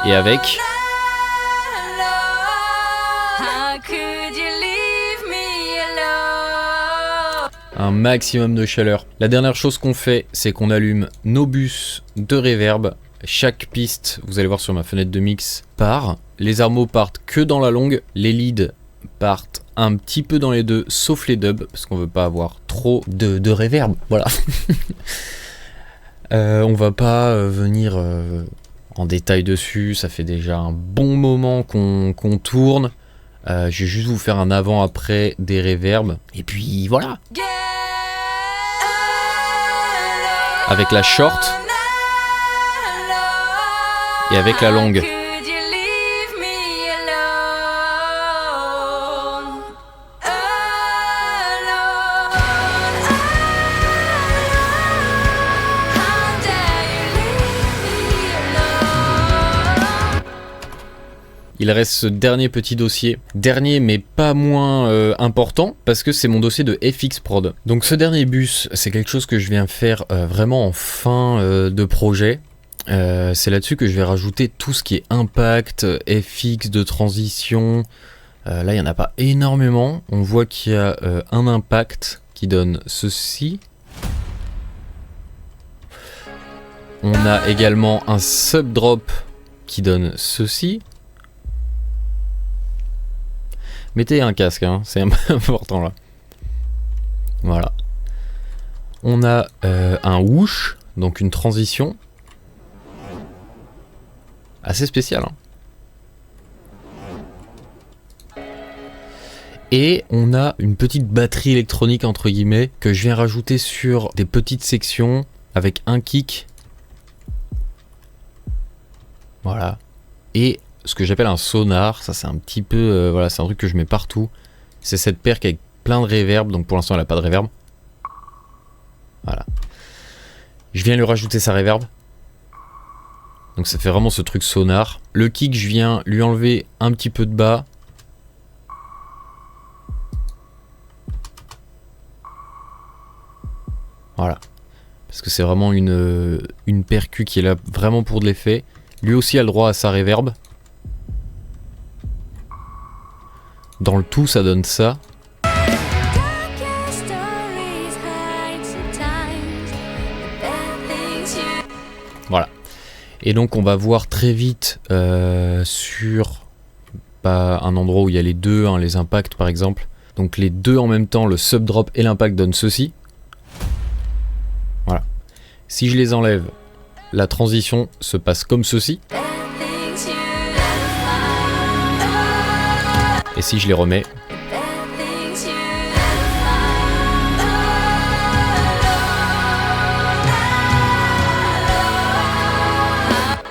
Et avec un maximum de chaleur. La dernière chose qu'on fait, c'est qu'on allume nos bus de reverb. Chaque piste, vous allez voir sur ma fenêtre de mix, part. Les harmos partent que dans la longue. Les leads partent un petit peu dans les deux, sauf les dubs, parce qu'on veut pas avoir trop de reverb. Voilà. On va pas venir... en détail dessus, ça fait déjà un bon moment qu'on tourne. Je vais juste vous faire un avant-après des reverbs. Et puis voilà. Avec la short. Et avec la longue. Il reste ce dernier petit dossier. Dernier mais pas moins important parce que c'est mon dossier de FX Prod. Donc ce dernier bus, c'est quelque chose que je viens faire vraiment en fin de projet. C'est là-dessus que je vais rajouter tout ce qui est impact, FX de transition. Là, il n'y en a pas énormément. On voit qu'il y a un impact qui donne ceci. On a également un subdrop qui donne ceci. Mettez un casque, hein, c'est important là. Voilà. On a un whoosh, donc une transition. Assez spéciale. Hein. Et on a une petite batterie électronique entre guillemets que je viens rajouter sur des petites sections avec un kick. Voilà. Et ce que j'appelle un sonar, ça c'est un petit peu... voilà, c'est un truc que je mets partout. C'est cette perque avec plein de reverb, donc pour l'instant elle n'a pas de reverb. Voilà. Je viens lui rajouter sa reverb. Donc ça fait vraiment ce truc sonar. Le kick, je viens lui enlever un petit peu de bas. Voilà. Parce que c'est vraiment une percu qui est là vraiment pour de l'effet. Lui aussi a le droit à sa reverb. Dans le tout, ça donne ça. Voilà. Et donc on va voir très vite sur un endroit où il y a les deux, hein, les impacts par exemple. Donc les deux en même temps, le subdrop et l'impact donnent ceci. Voilà. Si je les enlève, la transition se passe comme ceci. Et si je les remets,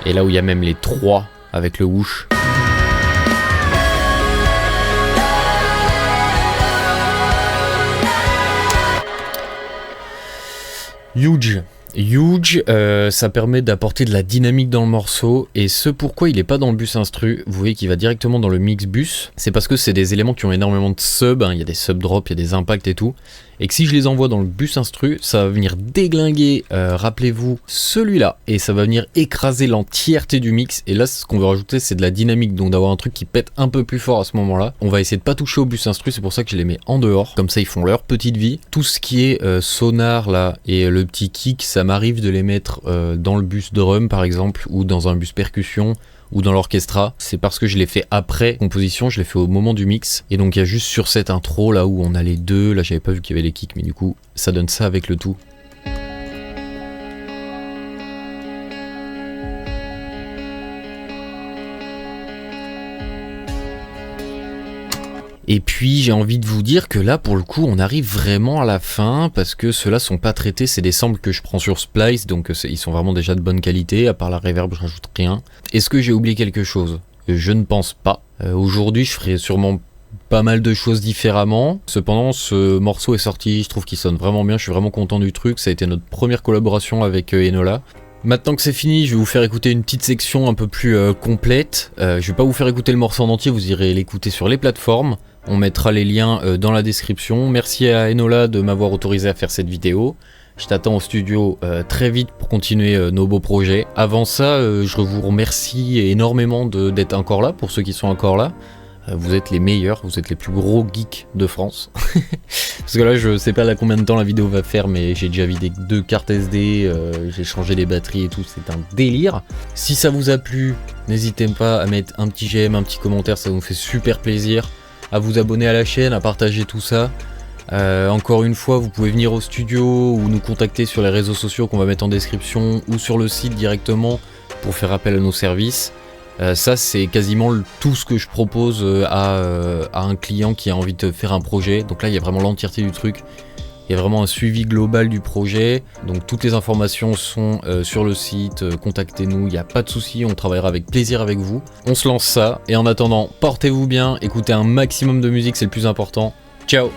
et là où il y a même les trois avec le whoosh. Huge, ça permet d'apporter de la dynamique dans le morceau, et ce pourquoi il n'est pas dans le bus instru, vous voyez qu'il va directement dans le mix bus, c'est parce que c'est des éléments qui ont énormément de sub, hein, il y a des sub drops, il y a des impacts et tout, et que si je les envoie dans le bus instru, ça va venir déglinguer, rappelez-vous, celui-là, et ça va venir écraser l'entièreté du mix, et là ce qu'on veut rajouter c'est de la dynamique, donc d'avoir un truc qui pète un peu plus fort à ce moment-là. On va essayer de pas toucher au bus instru, c'est pour ça que je les mets en dehors, comme ça ils font leur petite vie. Tout ce qui est sonar là, et le petit kick, ça m'arrive de les mettre dans le bus drum par exemple, ou dans un bus percussion, ou dans l'orchestra, c'est parce que je l'ai fait après composition, je l'ai fait au moment du mix, et donc il y a juste sur cette intro là où on a les deux, là j'avais pas vu qu'il y avait les kicks, mais du coup ça donne ça avec le tout. Et puis j'ai envie de vous dire que là pour le coup on arrive vraiment à la fin parce que ceux-là sont pas traités, c'est des samples que je prends sur Splice, donc ils sont vraiment déjà de bonne qualité, à part la reverb je rajoute rien. Est-ce que j'ai oublié quelque chose? Je ne pense pas. Aujourd'hui je ferai sûrement pas mal de choses différemment, cependant ce morceau est sorti, je trouve qu'il sonne vraiment bien, je suis vraiment content du truc, ça a été notre première collaboration avec Enola. Maintenant que c'est fini, je vais vous faire écouter une petite section un peu plus complète. Je vais pas vous faire écouter le morceau en entier, vous irez l'écouter sur les plateformes. On mettra les liens dans la description. Merci à Enola de m'avoir autorisé à faire cette vidéo. Je t'attends au studio très vite pour continuer nos beaux projets. Avant ça, je vous remercie énormément d'être encore là, pour ceux qui sont encore là. Vous êtes les meilleurs, vous êtes les plus gros geeks de France. Parce que là, je sais pas là combien de temps la vidéo va faire, mais j'ai déjà vidé 2 cartes SD, j'ai changé les batteries et tout, c'est un délire. Si ça vous a plu, n'hésitez pas à mettre un petit j'aime, un petit commentaire, ça nous fait super plaisir. À vous abonner à la chaîne, à partager tout ça. Encore une fois, vous pouvez venir au studio ou nous contacter sur les réseaux sociaux qu'on va mettre en description ou sur le site directement pour faire appel à nos services. Ça c'est quasiment tout ce que je propose à un client qui a envie de faire un projet. Donc là il y a vraiment l'entièreté du truc. Il y a vraiment un suivi global du projet. Donc toutes les informations sont sur le site, contactez-nous, il n'y a pas de souci, on travaillera avec plaisir avec vous. On se lance ça, et en attendant, portez-vous bien, écoutez un maximum de musique, c'est le plus important. Ciao!